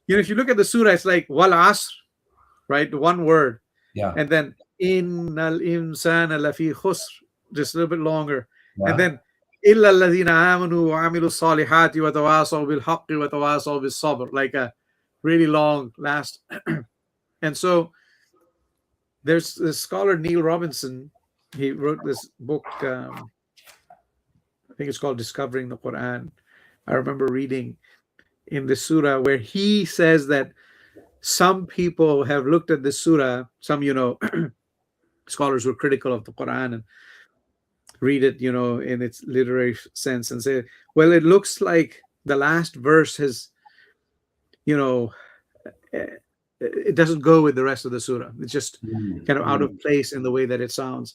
If you look at the surah, it's like wal asr, right? The one word. Yeah. And then innal insana lafi khusr, just a little bit longer. Yeah. And then illa alladhina amanu wa amilu salihati wa tawasaw bil haqqi wa tawasaw bis sabr, like a really long last. And so there's this scholar, Neil Robinson. He wrote this book, I think it's called Discovering the Qur'an. I remember reading in the surah where he says that some people have looked at the surah, some, scholars were critical of the Qur'an and read it, in its literary sense and say, well, it looks like the last verse has, it doesn't go with the rest of the surah. It's just kind of out of place in the way that it sounds.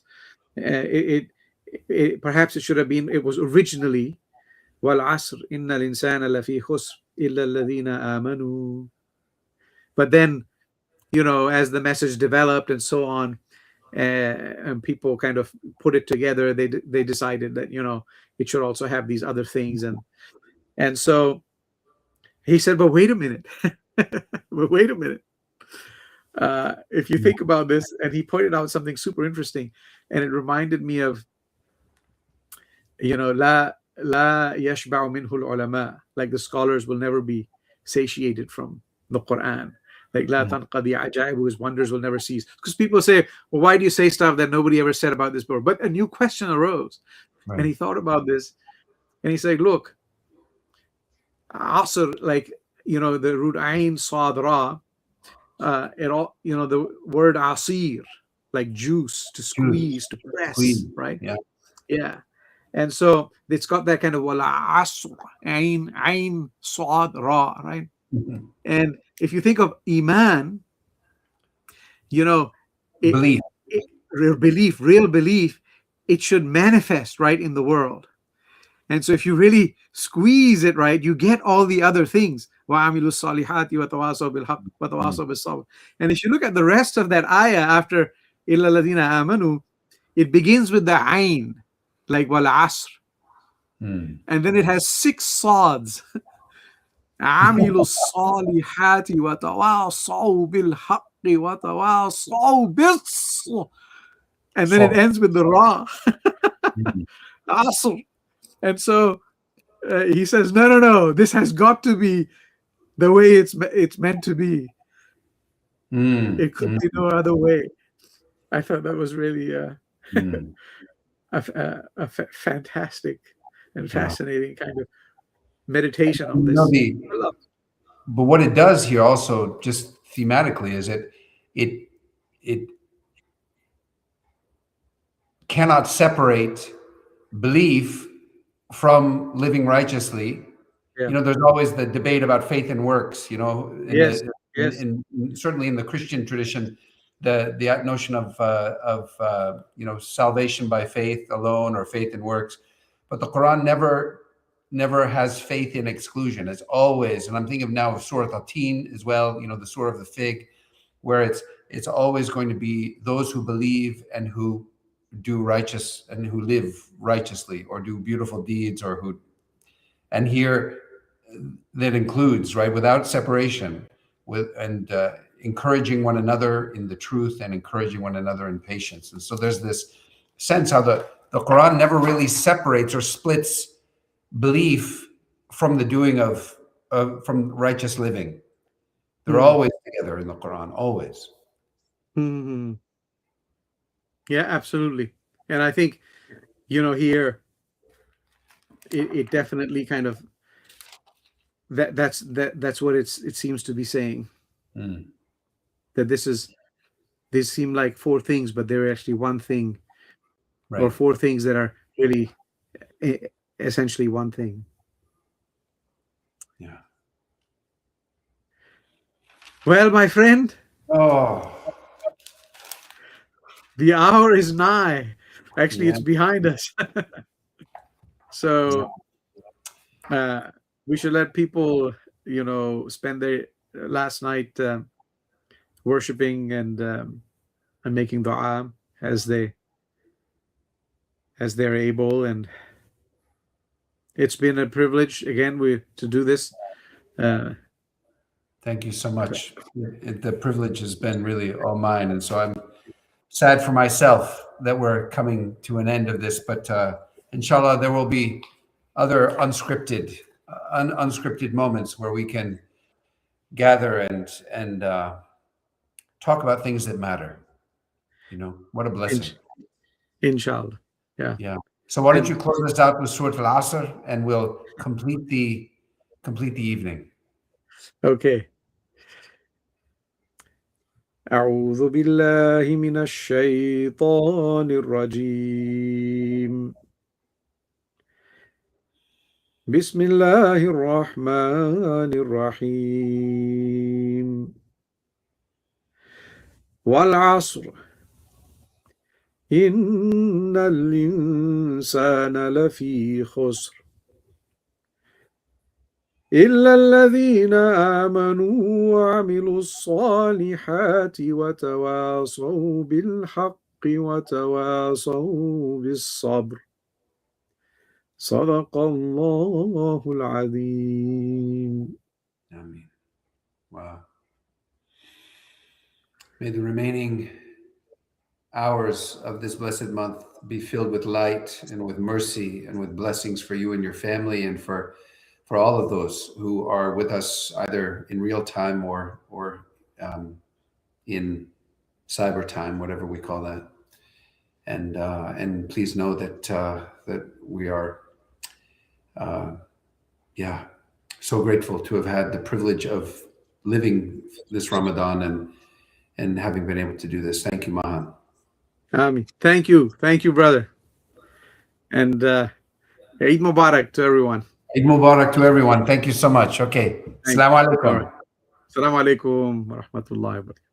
Perhaps it should have been, it was originally wal asr innal insana lafi khusr illa alladhina amanu. But then, as the message developed and so on, and people kind of put it together, they decided that it should also have these other things, and so he said, but wait a minute. If you think about this, and he pointed out something super interesting, and it reminded me of la yashba'u minhu al-ulama, like the scholars will never be satiated from the Quran. Like la tanqadi ajaibu, his wonders will never cease. Because people say, well, why do you say stuff that nobody ever said about this before? But a new question arose. Right. And he thought about this, and he said, look, asr, like, the root ayn sad ra, it all, the word asir, like juice, to squeeze, to press, right? Yeah. And so it's got that kind of wala asr, ayn sad ra, right? Mm-hmm. And if you think of iman, belief, real belief, it should manifest right in the world. And so if you really squeeze it right, you get all the other things. And if you look at the rest of that ayah after illa ladina amanu, it begins with the ayn, like wal asr. And then it has 6 sads. عملوا الصالحات وتواصوا بالحق وتواصوا بالصبر. And then it ends with the ra. Asr. And so he says, no, this has got to be the way it's meant to be. It could be no other way. I thought that was really a fantastic and fascinating kind of meditation on this. But what it does here also, just thematically, is it cannot separate belief from living righteously. Yeah. There's always the debate about faith and works. Yes. Certainly in the Christian tradition, the notion of salvation by faith alone or faith and works, but the Quran never has faith in exclusion. It's always, and I'm thinking now of Surah Al-Tin as well. The Surah of the Fig, where it's always going to be those who believe and who do righteous and who live righteously or do beautiful deeds and here that includes, right, without separation, encouraging one another in the truth and encouraging one another in patience. And so there's this sense how the Quran never really separates or splits belief from the doing from righteous living. They're always together in the Quran, always. Mm-hmm. Yeah, absolutely. And I think, here, it definitely kind of that's what it seems to be saying. Mm. That these seem like four things, but they're actually one thing, or Right. four things that are really essentially one thing. Yeah. Well, my friend, Oh, the hour is nigh. Actually, yeah. it's behind us. So we should let people, spend their last night worshiping and making dua as they're able. And it's been a privilege again to do this. Thank you so much. The privilege has been really all mine, and so I'm sad for myself that we're coming to an end of this. But inshallah, there will be other unscripted moments where we can gather and talk about things that matter. What a blessing. Inshallah. Yeah. Yeah. So why don't you close us out with Surah Al-Asr, and we'll complete the evening. Okay. أعوذ بالله من الشيطان الرجيم. بسم الله الرحمن الرحيم. والعصر إن الإنسان لفي خسر إلا الذين آمنوا وعملوا الصالحات وتواصوا بالحق وتواصوا بالصبر. صدق الله العظيم. Ameen. Wow. May the remaining hours of this blessed month be filled with light and with mercy and with blessings for you and your family, and for all of those who are with us either in real time or in cyber time, whatever we call that. And please know that that we are so grateful to have had the privilege of living this Ramadan and having been able to do this. Thank you, Mahan. Ameen. Thank you, brother. And Eid Mubarak to everyone. Eid Mubarak to everyone. Thank you so much. Okay. Assalamu alaikum. Assalamu alaikum wa rahmatullahi wa barakatuh.